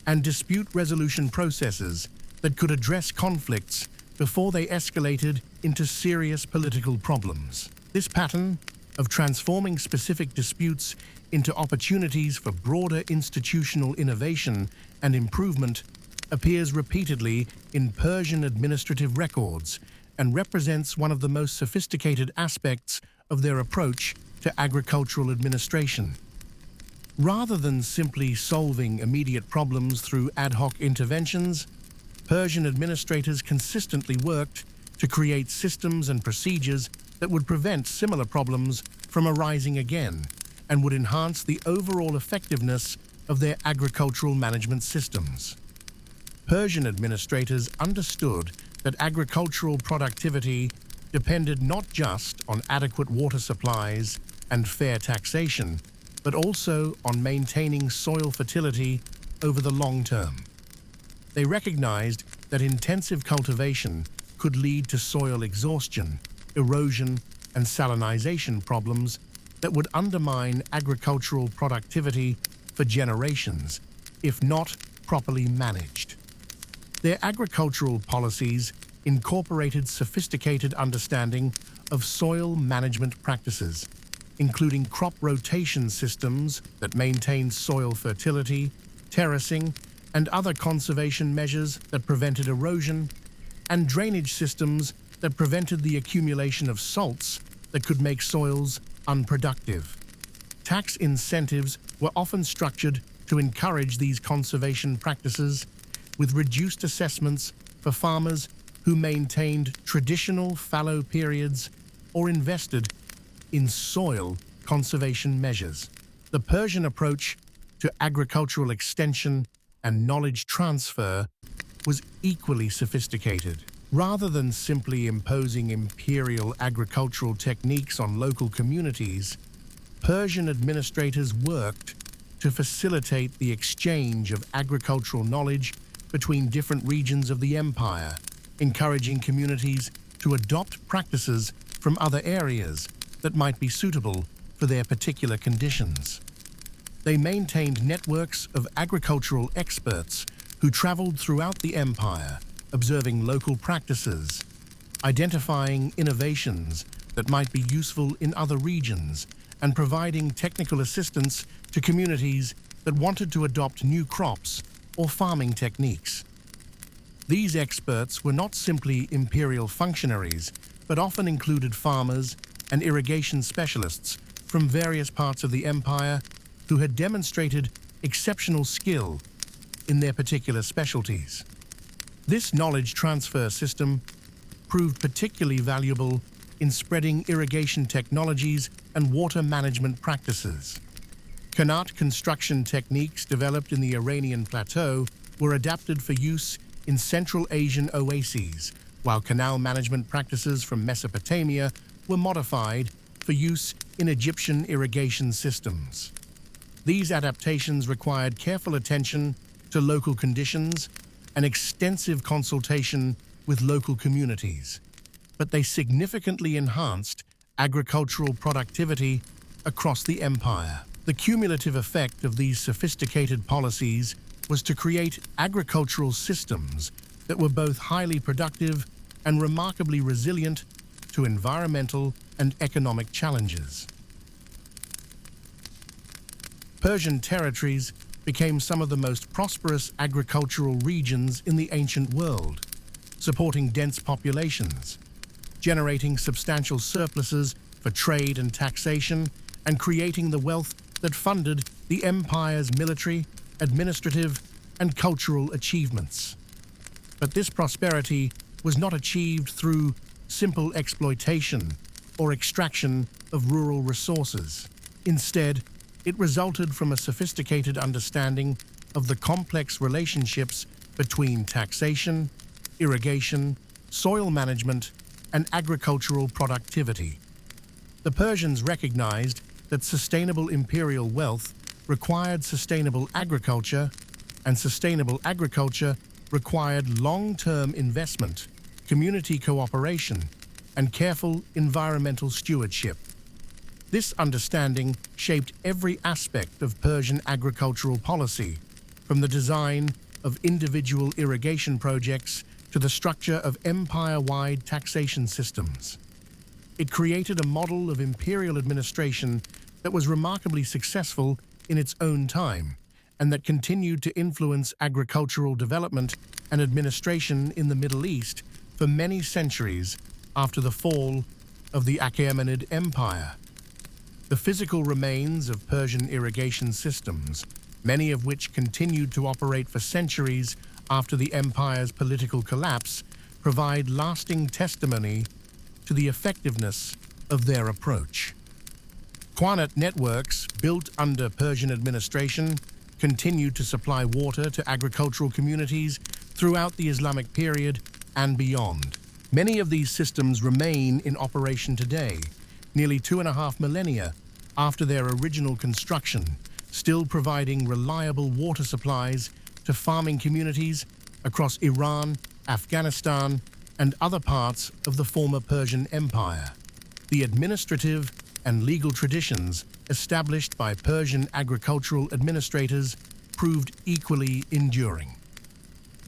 and dispute resolution processes that could address conflicts before they escalated into serious political problems. This pattern of transforming specific disputes into opportunities for broader institutional innovation and improvement appears repeatedly in Persian administrative records and represents one of the most sophisticated aspects of their approach to agricultural administration. Rather than simply solving immediate problems through ad hoc interventions, Persian administrators consistently worked to create systems and procedures that would prevent similar problems from arising again and would enhance the overall effectiveness of their agricultural management systems. Persian administrators understood that agricultural productivity depended not just on adequate water supplies and fair taxation, but also on maintaining soil fertility over the long term. They recognized that intensive cultivation could lead to soil exhaustion, erosion, and salinization problems that would undermine agricultural productivity for generations, if not properly managed. Their agricultural policies incorporated sophisticated understanding of soil management practices, including crop rotation systems that maintained soil fertility, terracing, and other conservation measures that prevented erosion, and drainage systems that prevented the accumulation of salts that could make soils unproductive. Tax incentives were often structured to encourage these conservation practices, with reduced assessments for farmers who maintained traditional fallow periods or invested in soil conservation measures. The Persian approach to agricultural extension and knowledge transfer was equally sophisticated. Rather than simply imposing imperial agricultural techniques on local communities, Persian administrators worked to facilitate the exchange of agricultural knowledge between different regions of the empire, encouraging communities to adopt practices from other areas that might be suitable for their particular conditions. They maintained networks of agricultural experts who traveled throughout the empire, observing local practices, identifying innovations that might be useful in other regions, and providing technical assistance to communities that wanted to adopt new crops or farming techniques. These experts were not simply imperial functionaries, but often included farmers and irrigation specialists from various parts of the empire who had demonstrated exceptional skill in their particular specialties. This knowledge transfer system proved particularly valuable in spreading irrigation technologies and water management practices. Qanat construction techniques developed in the Iranian plateau were adapted for use in Central Asian oases, while canal management practices from Mesopotamia were modified for use in Egyptian irrigation systems. These adaptations required careful attention to local conditions and extensive consultation with local communities, but they significantly enhanced agricultural productivity across the empire. The cumulative effect of these sophisticated policies was to create agricultural systems that were both highly productive and remarkably resilient to environmental and economic challenges. Persian territories became some of the most prosperous agricultural regions in the ancient world, supporting dense populations, generating substantial surpluses for trade and taxation, and creating the wealth that funded the empire's military, administrative, and cultural achievements. But this prosperity was not achieved through simple exploitation or extraction of rural resources. Instead, it resulted from a sophisticated understanding of the complex relationships between taxation, irrigation, soil management, and agricultural productivity. The Persians recognized that sustainable imperial wealth required sustainable agriculture, and sustainable agriculture required long-term investment, community cooperation, and careful environmental stewardship. This understanding shaped every aspect of Persian agricultural policy, from the design of individual irrigation projects to the structure of empire-wide taxation systems. It created a model of imperial administration that was remarkably successful in its own time, and that continued to influence agricultural development and administration in the Middle East for many centuries after the fall of the Achaemenid Empire. The physical remains of Persian irrigation systems, many of which continued to operate for centuries after the empire's political collapse, provide lasting testimony to the effectiveness of their approach. Qanat networks, built under Persian administration, continued to supply water to agricultural communities throughout the Islamic period and beyond. Many of these systems remain in operation today, nearly 2.5 millennia after their original construction, still providing reliable water supplies to farming communities across Iran, Afghanistan, and other parts of the former Persian Empire. The administrative and legal traditions established by Persian agricultural administrators proved equally enduring.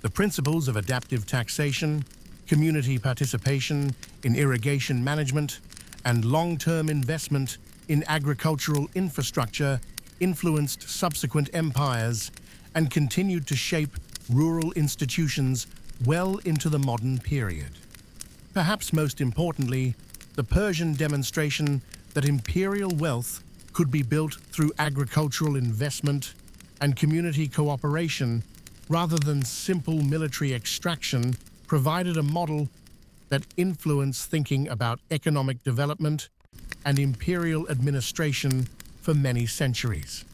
The principles of adaptive taxation, community participation in irrigation management, and long-term investment in agricultural infrastructure influenced subsequent empires and continued to shape rural institutions well into the modern period. perhaps most importantly, the Persian demonstration that imperial wealth could be built through agricultural investment and community cooperation rather than simple military extraction provided a model that influenced thinking about economic development and imperial administration for many centuries.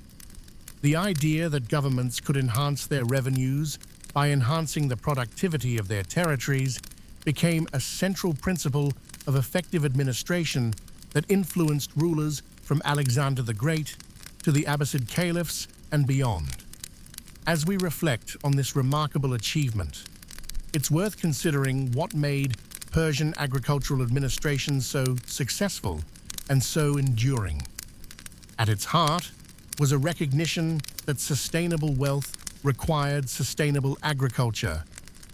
The idea that governments could enhance their revenues by enhancing the productivity of their territories became a central principle of effective administration that influenced rulers from Alexander the Great to the Abbasid caliphs and beyond. As we reflect on this remarkable achievement, it's worth considering what made Persian agricultural administration so successful and so enduring. At its heart was a recognition that sustainable wealth required sustainable agriculture,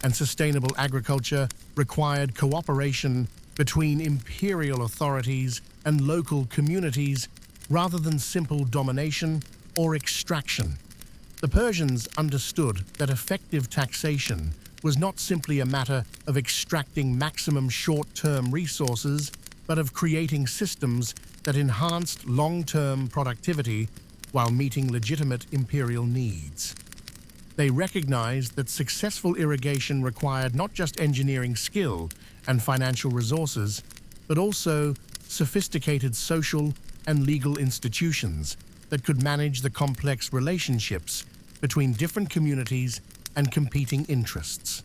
and sustainable agriculture required cooperation between imperial authorities and local communities rather than simple domination or extraction. The Persians understood that effective taxation was not simply a matter of extracting maximum short-term resources, but of creating systems that enhanced long-term productivity while meeting legitimate imperial needs. They recognized that successful irrigation required not just engineering skill and financial resources, but also sophisticated social and legal institutions that could manage the complex relationships between different communities and competing interests.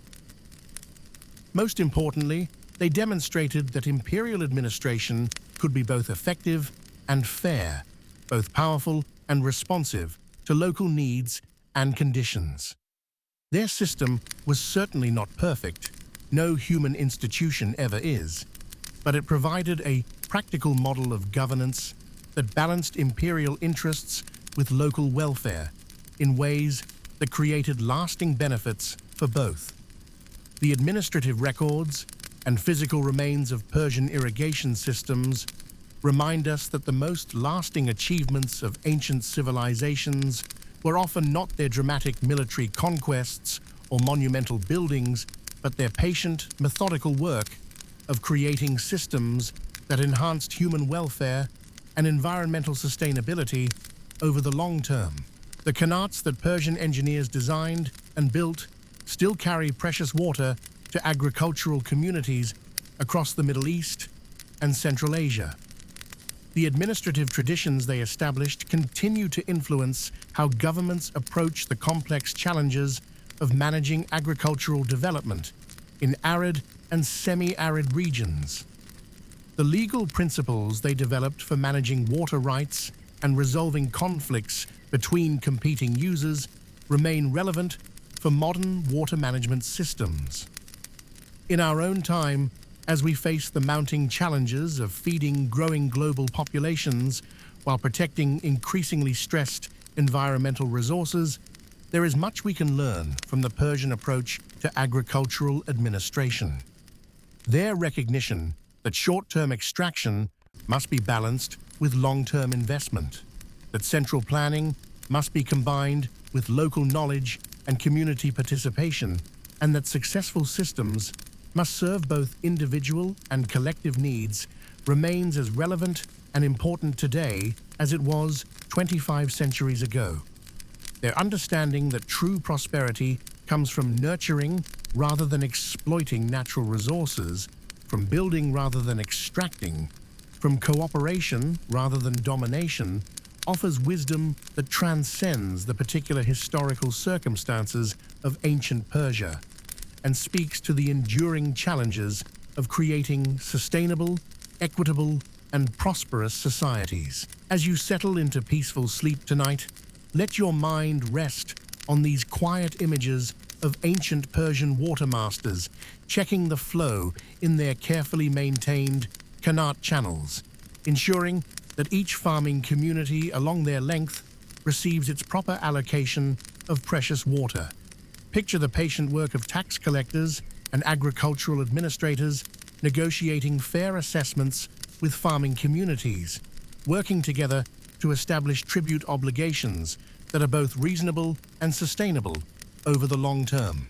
Most importantly, they demonstrated that imperial administration could be both effective and fair, both powerful and responsive to local needs and conditions. Their system was certainly not perfect, no human institution ever is, but it provided a practical model of governance that balanced imperial interests with local welfare in ways that created lasting benefits for both. The administrative records and physical remains of Persian irrigation systems remind us that the most lasting achievements of ancient civilizations were often not their dramatic military conquests or monumental buildings, but their patient, methodical work of creating systems that enhanced human welfare and environmental sustainability over the long term. The qanats that Persian engineers designed and built still carry precious water to agricultural communities across the Middle East and Central Asia. The administrative traditions they established continue to influence how governments approach the complex challenges of managing agricultural development in arid and semi-arid regions. The legal principles they developed for managing water rights and resolving conflicts between competing users remain relevant for modern water management systems. In our own time, as we face the mounting challenges of feeding growing global populations while protecting increasingly stressed environmental resources, there is much we can learn from the Persian approach to agricultural administration. Their recognition that short-term extraction must be balanced with long-term investment, that central planning must be combined with local knowledge and community participation, and that successful systems must serve both individual and collective needs, remains as relevant and important today as it was 25 centuries ago. Their understanding that true prosperity comes from nurturing rather than exploiting natural resources, from building rather than extracting, from cooperation rather than domination, offers wisdom that transcends the particular historical circumstances of ancient Persia and speaks to the enduring challenges of creating sustainable, equitable, and prosperous societies. As you settle into peaceful sleep tonight, let your mind rest on these quiet images of ancient Persian watermasters checking the flow in their carefully maintained qanat channels, ensuring that each farming community along their length receives its proper allocation of precious water. Picture the patient work of tax collectors and agricultural administrators negotiating fair assessments with farming communities, working together to establish tribute obligations that are both reasonable and sustainable over the long term.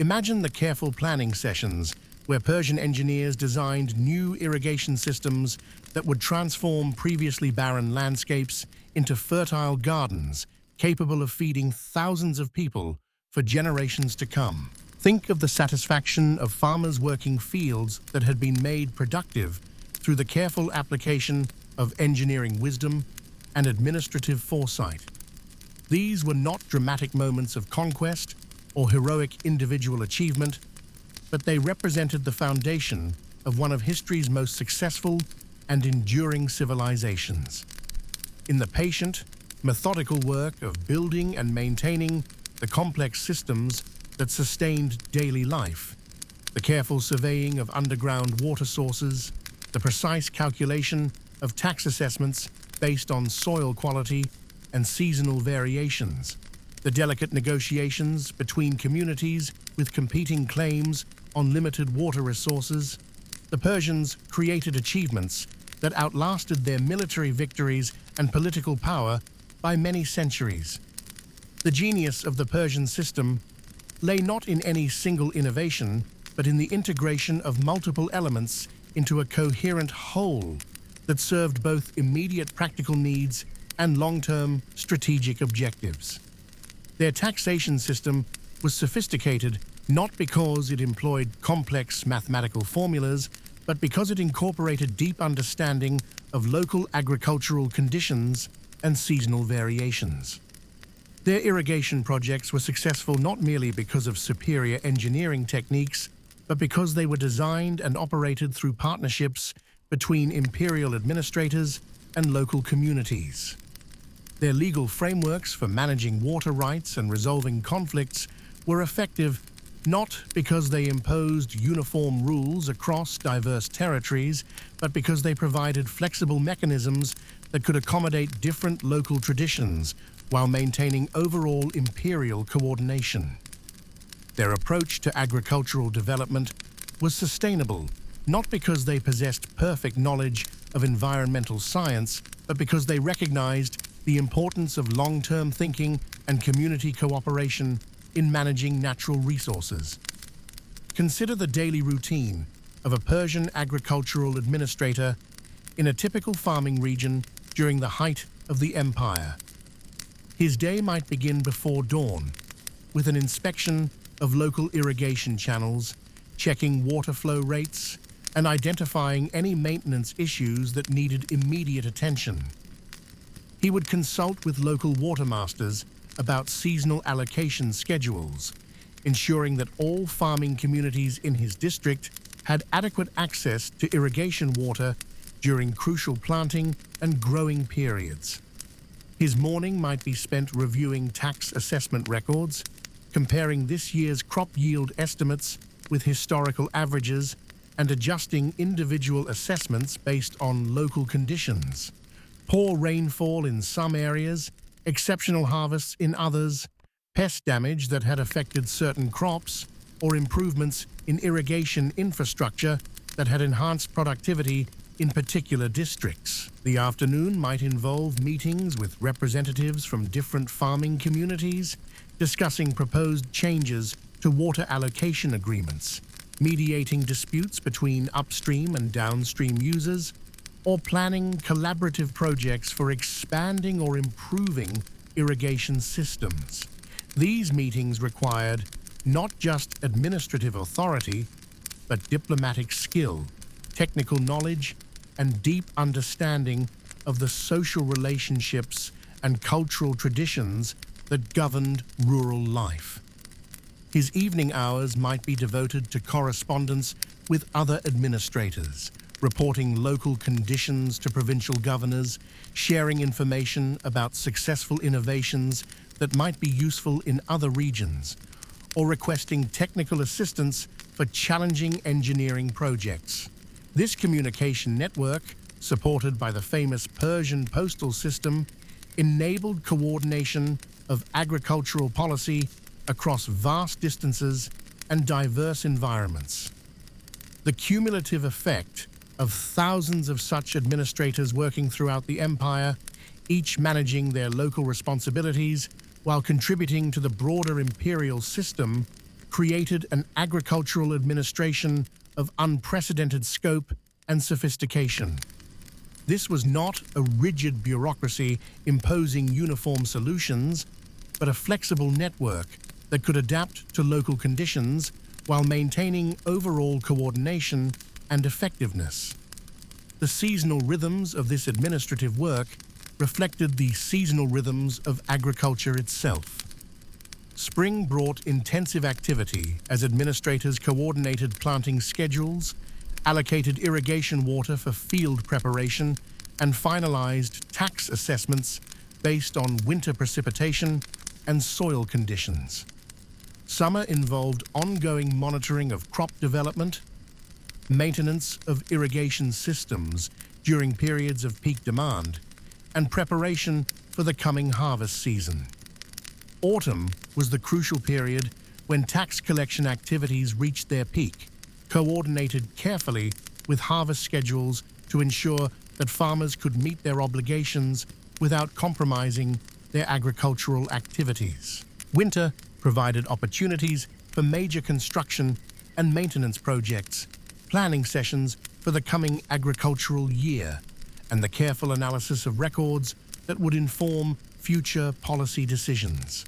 Imagine the careful planning sessions where Persian engineers designed new irrigation systems that would transform previously barren landscapes into fertile gardens capable of feeding thousands of people for generations to come. Think of the satisfaction of farmers working fields that had been made productive through the careful application of engineering wisdom and administrative foresight. These were not dramatic moments of conquest or heroic individual achievement, but they represented the foundation of one of history's most successful and enduring civilizations. In the patient, methodical work of building and maintaining the complex systems that sustained daily life, the careful surveying of underground water sources, the precise calculation of tax assessments based on soil quality and seasonal variations, the delicate negotiations between communities with competing claims on limited water resources, the Persians created achievements that outlasted their military victories and political power by many centuries. The genius of the Persian system lay not in any single innovation, but in the integration of multiple elements into a coherent whole that served both immediate practical needs and long-term strategic objectives. Their taxation system was sophisticated not because it employed complex mathematical formulas, but because it incorporated deep understanding of local agricultural conditions and seasonal variations. Their irrigation projects were successful not merely because of superior engineering techniques, but because they were designed and operated through partnerships between imperial administrators and local communities. Their legal frameworks for managing water rights and resolving conflicts were effective not because they imposed uniform rules across diverse territories, but because they provided flexible mechanisms that could accommodate different local traditions while maintaining overall imperial coordination. Their approach to agricultural development was sustainable, not because they possessed perfect knowledge of environmental science, but because they recognized the importance of long-term thinking and community cooperation in managing natural resources. Consider the daily routine of a Persian agricultural administrator in a typical farming region during the height of the empire. His day might begin before dawn, with an inspection of local irrigation channels, checking water flow rates, and identifying any maintenance issues that needed immediate attention. He would consult with local watermasters about seasonal allocation schedules, ensuring that all farming communities in his district had adequate access to irrigation water during crucial planting and growing periods. His morning might be spent reviewing tax assessment records, comparing this year's crop yield estimates with historical averages, and adjusting individual assessments based on local conditions. Poor rainfall in some areas, exceptional harvests in others, pest damage that had affected certain crops, or improvements in irrigation infrastructure that had enhanced productivity in particular districts. The afternoon might involve meetings with representatives from different farming communities, discussing proposed changes to water allocation agreements, mediating disputes between upstream and downstream users, or planning collaborative projects for expanding or improving irrigation systems. These meetings required not just administrative authority, but diplomatic skill, technical knowledge, and deep understanding of the social relationships and cultural traditions that governed rural life. His evening hours might be devoted to correspondence with other administrators, reporting local conditions to provincial governors, sharing information about successful innovations that might be useful in other regions, or requesting technical assistance for challenging engineering projects. This communication network, supported by the famous Persian postal system, enabled coordination of agricultural policy across vast distances and diverse environments. The cumulative effect of thousands of such administrators working throughout the empire, each managing their local responsibilities while contributing to the broader imperial system, created an agricultural administration of unprecedented scope and sophistication. This was not a rigid bureaucracy imposing uniform solutions, but a flexible network that could adapt to local conditions while maintaining overall coordination and effectiveness. The seasonal rhythms of this administrative work reflected the seasonal rhythms of agriculture itself. Spring brought intensive activity as administrators coordinated planting schedules, allocated irrigation water for field preparation, and finalized tax assessments based on winter precipitation and soil conditions. Summer involved ongoing monitoring of crop development, maintenance of irrigation systems during periods of peak demand, and preparation for the coming harvest season. Autumn was the crucial period when tax collection activities reached their peak, coordinated carefully with harvest schedules to ensure that farmers could meet their obligations without compromising their agricultural activities. Winter provided opportunities for major construction and maintenance projects, planning sessions for the coming agricultural year, and the careful analysis of records that would inform future policy decisions.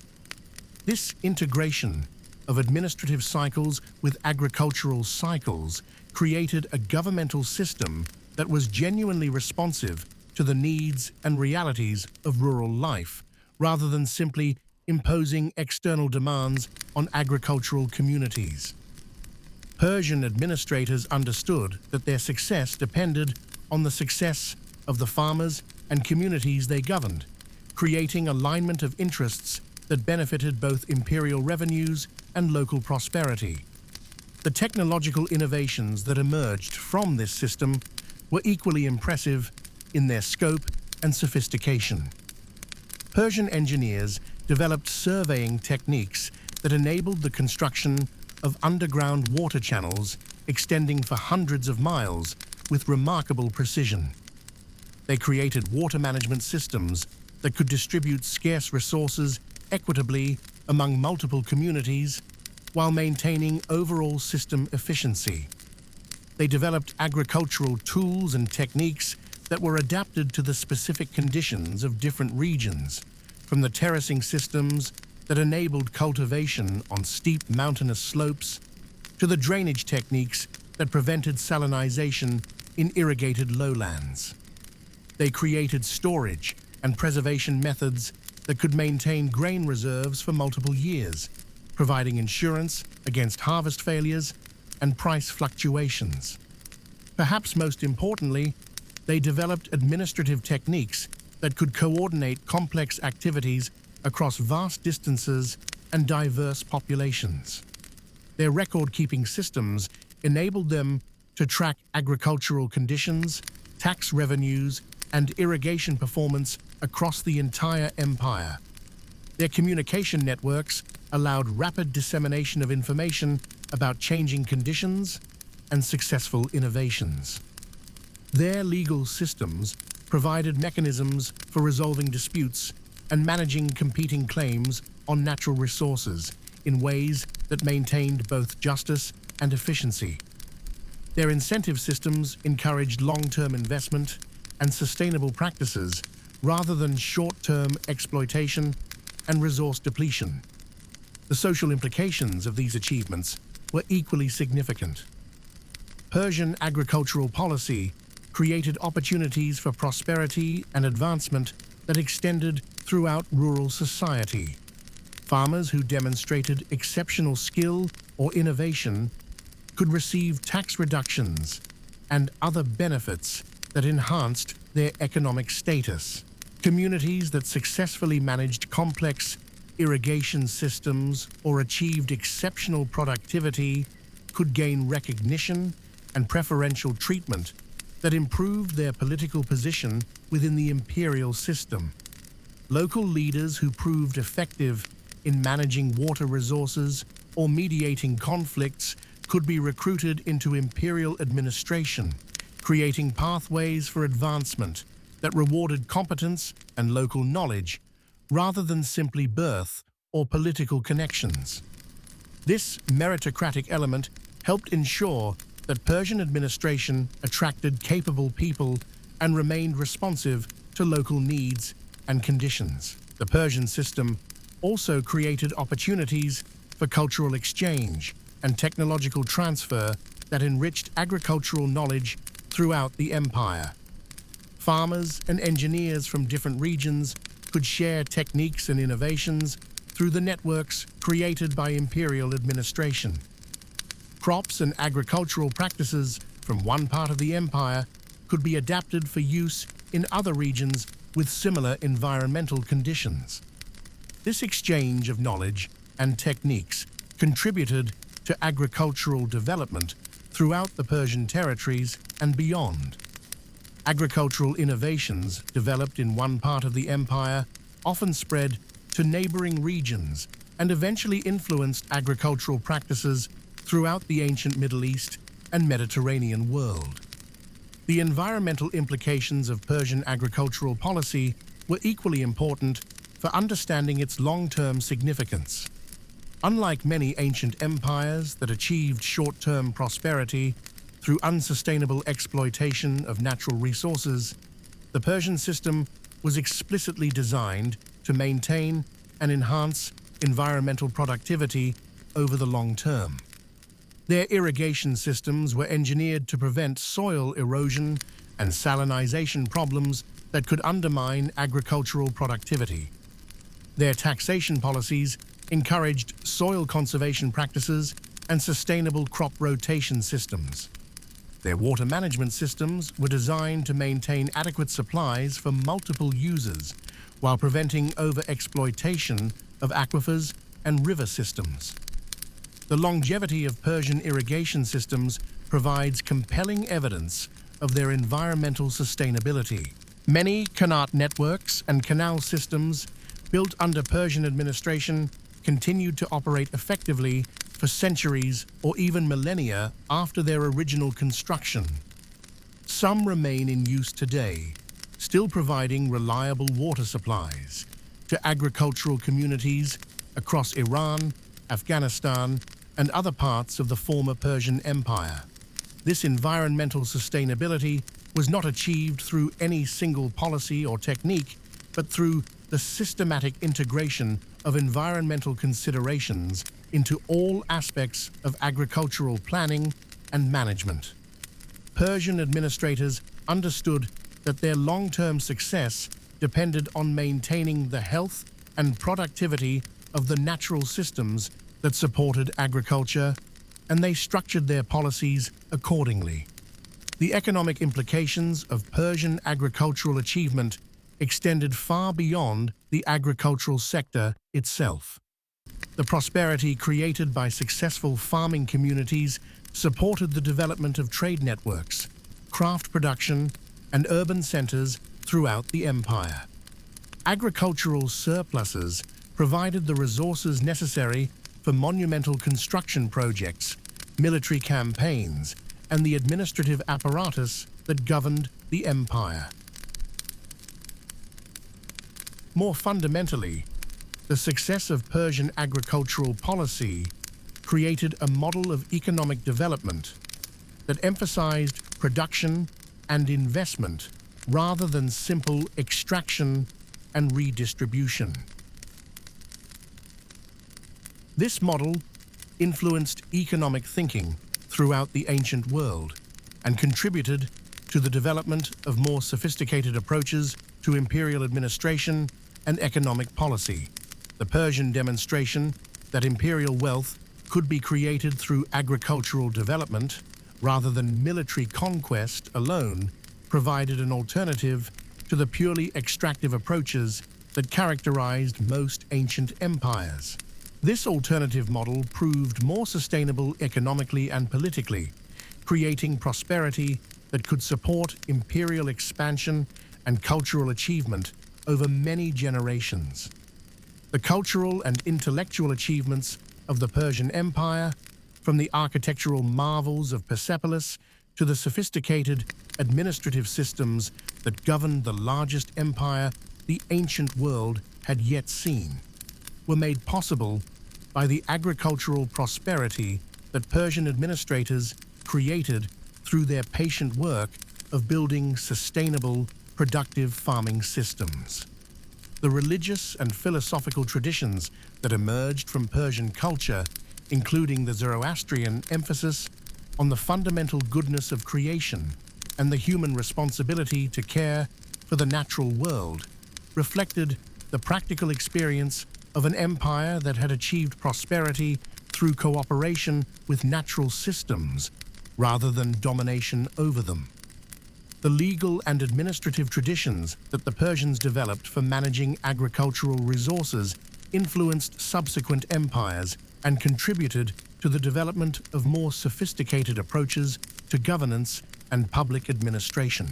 This integration of administrative cycles with agricultural cycles created a governmental system that was genuinely responsive to the needs and realities of rural life, rather than simply imposing external demands on agricultural communities. Persian administrators understood that their success depended on the success of the farmers and communities they governed, creating alignment of interests that benefited both imperial revenues and local prosperity. The technological innovations that emerged from this system were equally impressive in their scope and sophistication. Persian engineers developed surveying techniques that enabled the construction of underground water channels extending for hundreds of miles with remarkable precision. They created water management systems that could distribute scarce resources equitably among multiple communities while maintaining overall system efficiency. They developed agricultural tools and techniques that were adapted to the specific conditions of different regions, from the terracing systems that enabled cultivation on steep mountainous slopes to the drainage techniques that prevented salinization in irrigated lowlands. They created storage and preservation methods that could maintain grain reserves for multiple years, providing insurance against harvest failures and price fluctuations. Perhaps most importantly, they developed administrative techniques that could coordinate complex activities across vast distances and diverse populations. Their record-keeping systems enabled them to track agricultural conditions, tax revenues, and irrigation performance across the entire empire. Their communication networks allowed rapid dissemination of information about changing conditions and successful innovations. Their legal systems provided mechanisms for resolving disputes and managing competing claims on natural resources in ways that maintained both justice and efficiency. Their incentive systems encouraged long-term investment and sustainable practices rather than short-term exploitation and resource depletion. The social implications of these achievements were equally significant. Persian agricultural policy created opportunities for prosperity and advancement that extended throughout rural society. Farmers who demonstrated exceptional skill or innovation could receive tax reductions and other benefits that enhanced their economic status. Communities that successfully managed complex irrigation systems or achieved exceptional productivity could gain recognition and preferential treatment that improved their political position within the imperial system. Local leaders who proved effective in managing water resources or mediating conflicts could be recruited into imperial administration, creating pathways for advancement that rewarded competence and local knowledge rather than simply birth or political connections. This meritocratic element helped ensure that Persian administration attracted capable people and remained responsive to local needs and conditions. The Persian system also created opportunities for cultural exchange and technological transfer that enriched agricultural knowledge throughout the empire. Farmers and engineers from different regions could share techniques and innovations through the networks created by imperial administration. Crops and agricultural practices from one part of the empire could be adapted for use in other regions with similar environmental conditions. This exchange of knowledge and techniques contributed to agricultural development throughout the Persian territories and beyond. Agricultural innovations developed in one part of the empire often spread to neighboring regions and eventually influenced agricultural practices throughout the ancient Middle East and Mediterranean world. The environmental implications of Persian agricultural policy were equally important for understanding its long-term significance. Unlike many ancient empires that achieved short-term prosperity through unsustainable exploitation of natural resources, the Persian system was explicitly designed to maintain and enhance environmental productivity over the long term. Their irrigation systems were engineered to prevent soil erosion and salinization problems that could undermine agricultural productivity. Their taxation policies encouraged soil conservation practices and sustainable crop rotation systems. Their water management systems were designed to maintain adequate supplies for multiple users while preventing overexploitation of aquifers and river systems. The longevity of Persian irrigation systems provides compelling evidence of their environmental sustainability. Many qanat networks and canal systems built under Persian administration continued to operate effectively for centuries or even millennia after their original construction. Some remain in use today, still providing reliable water supplies to agricultural communities across Iran, Afghanistan, and other parts of the former Persian Empire. This environmental sustainability was not achieved through any single policy or technique, but through the systematic integration of environmental considerations into all aspects of agricultural planning and management. Persian administrators understood that their long-term success depended on maintaining the health and productivity of the natural systems that supported agriculture, and they structured their policies accordingly. The economic implications of Persian agricultural achievement extended far beyond the agricultural sector itself. The prosperity created by successful farming communities supported the development of trade networks, craft production, and urban centers throughout the empire. Agricultural surpluses provided the resources necessary for monumental construction projects, military campaigns, and the administrative apparatus that governed the empire. More fundamentally, the success of Persian agricultural policy created a model of economic development that emphasized production and investment rather than simple extraction and redistribution. This model influenced economic thinking throughout the ancient world and contributed to the development of more sophisticated approaches to imperial administration and economic policy. The Persian demonstration that imperial wealth could be created through agricultural development rather than military conquest alone provided an alternative to the purely extractive approaches that characterized most ancient empires. This alternative model proved more sustainable economically and politically, creating prosperity that could support imperial expansion and cultural achievement over many generations. The cultural and intellectual achievements of the Persian Empire, from the architectural marvels of Persepolis to the sophisticated administrative systems that governed the largest empire the ancient world had yet seen, were made possible by the agricultural prosperity that Persian administrators created through their patient work of building sustainable, productive farming systems. The religious and philosophical traditions that emerged from Persian culture, including the Zoroastrian emphasis on the fundamental goodness of creation and the human responsibility to care for the natural world, reflected the practical experience of an empire that had achieved prosperity through cooperation with natural systems rather than domination over them. The legal and administrative traditions that the Persians developed for managing agricultural resources influenced subsequent empires and contributed to the development of more sophisticated approaches to governance and public administration.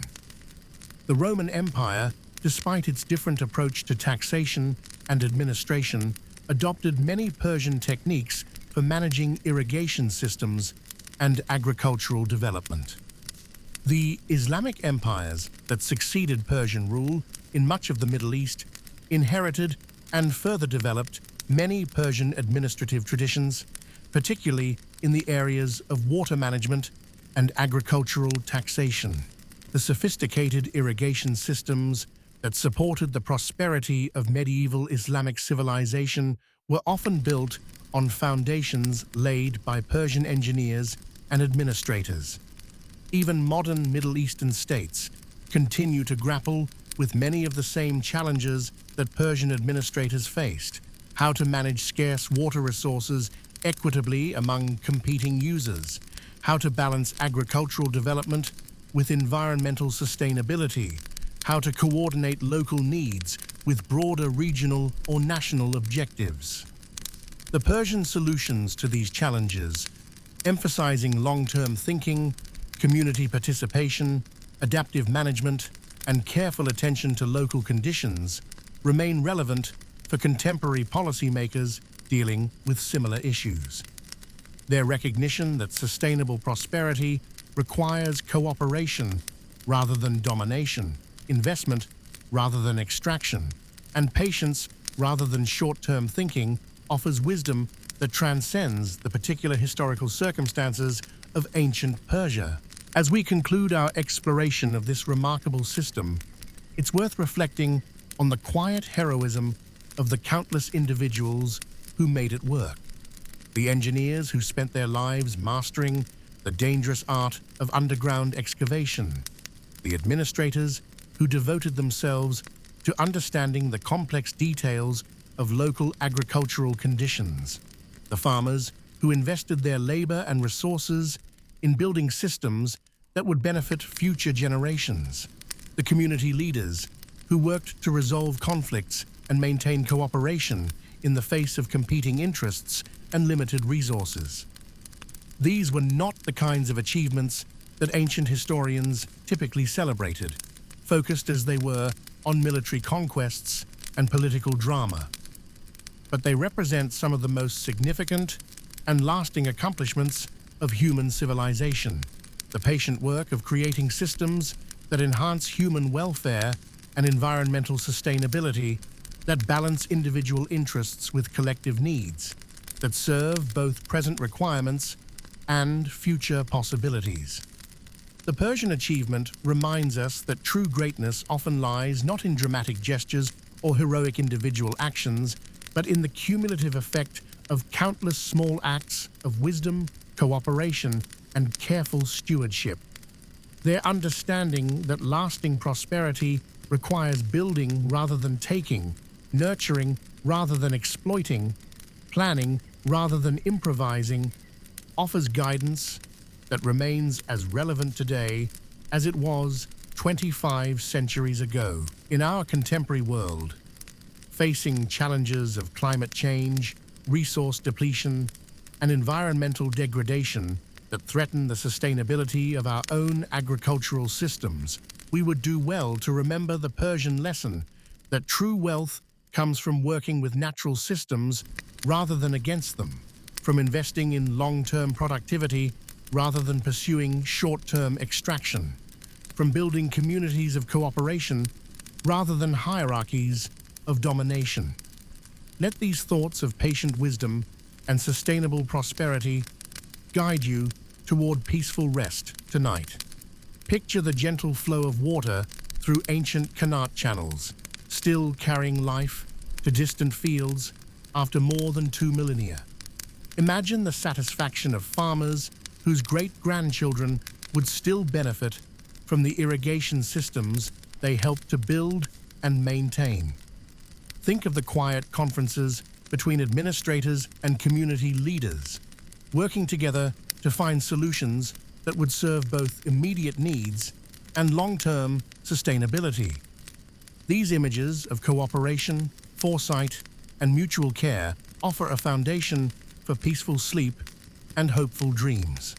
The Roman Empire, despite its different approach to taxation and administration, adopted many Persian techniques for managing irrigation systems and agricultural development. The Islamic empires that succeeded Persian rule in much of the Middle East inherited and further developed many Persian administrative traditions, particularly in the areas of water management and agricultural taxation. The sophisticated irrigation systems that supported the prosperity of medieval Islamic civilization were often built on foundations laid by Persian engineers and administrators. Even modern Middle Eastern states continue to grapple with many of the same challenges that Persian administrators faced: how to manage scarce water resources equitably among competing users, how to balance agricultural development with environmental sustainability, how to coordinate local needs with broader regional or national objectives. The Persian solutions to these challenges, emphasizing long-term thinking, community participation, adaptive management, and careful attention to local conditions, remain relevant for contemporary policymakers dealing with similar issues. Their recognition that sustainable prosperity requires cooperation rather than domination, investment rather than extraction, and patience rather than short-term thinking offers wisdom that transcends the particular historical circumstances of ancient Persia. As we conclude our exploration of this remarkable system, it's worth reflecting on the quiet heroism of the countless individuals who made it work. The engineers who spent their lives mastering the dangerous art of underground excavation, the administrators who devoted themselves to understanding the complex details of local agricultural conditions, the farmers who invested their labor and resources in building systems that would benefit future generations, the community leaders who worked to resolve conflicts and maintain cooperation in the face of competing interests and limited resources. These were not the kinds of achievements that ancient historians typically celebrated, focused as they were on military conquests and political drama. But they represent some of the most significant and lasting accomplishments of human civilization, the patient work of creating systems that enhance human welfare and environmental sustainability, that balance individual interests with collective needs, that serve both present requirements and future possibilities. The Persian achievement reminds us that true greatness often lies not in dramatic gestures or heroic individual actions, but in the cumulative effect of countless small acts of wisdom, cooperation, and careful stewardship. Their understanding that lasting prosperity requires building rather than taking, nurturing rather than exploiting, planning rather than improvising, offers guidance that remains as relevant today as it was 25 centuries ago. In our contemporary world, facing challenges of climate change, resource depletion, and environmental degradation that threaten the sustainability of our own agricultural systems, we would do well to remember the Persian lesson that true wealth comes from working with natural systems rather than against them, from investing in long-term productivity rather than pursuing short-term extraction, from building communities of cooperation rather than hierarchies of domination. Let these thoughts of patient wisdom and sustainable prosperity guide you toward peaceful rest tonight. Picture the gentle flow of water through ancient qanat channels, still carrying life to distant fields after more than 2 millennia. Imagine the satisfaction of farmers whose great-grandchildren would still benefit from the irrigation systems they helped to build and maintain. Think of the quiet conferences between administrators and community leaders, working together to find solutions that would serve both immediate needs and long-term sustainability. These images of cooperation, foresight, and mutual care offer a foundation for peaceful sleep and hopeful dreams.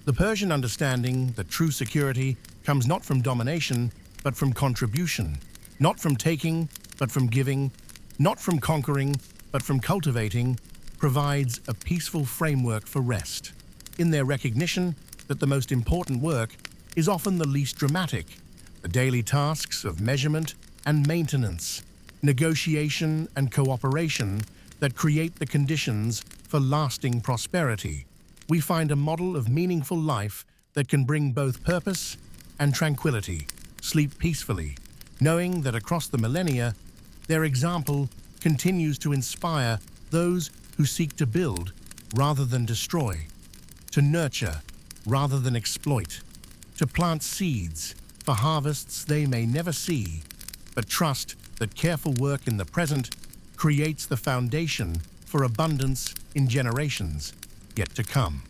The Persian understanding that true security comes not from domination, but from contribution, not from taking, but from giving, not from conquering, but from cultivating, provides a peaceful framework for rest, in their recognition that the most important work is often the least dramatic, the daily tasks of measurement and maintenance, negotiation and cooperation that create the conditions for lasting prosperity. We find a model of meaningful life that can bring both purpose and tranquility, sleep peacefully, knowing that across the millennia, their example continues to inspire those who seek to build rather than destroy, to nurture rather than exploit, to plant seeds for harvests they may never see, but trust that careful work in the present creates the foundation for abundance in generations yet to come.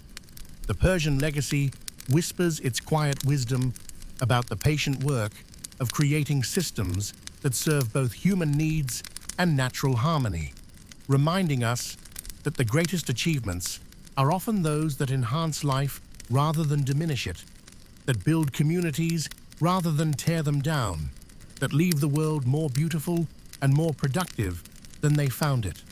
The Persian legacy whispers its quiet wisdom about the patient work of creating systems that serve both human needs and natural harmony, reminding us that the greatest achievements are often those that enhance life rather than diminish it, that build communities rather than tear them down, that leave the world more beautiful and more productive than they found it.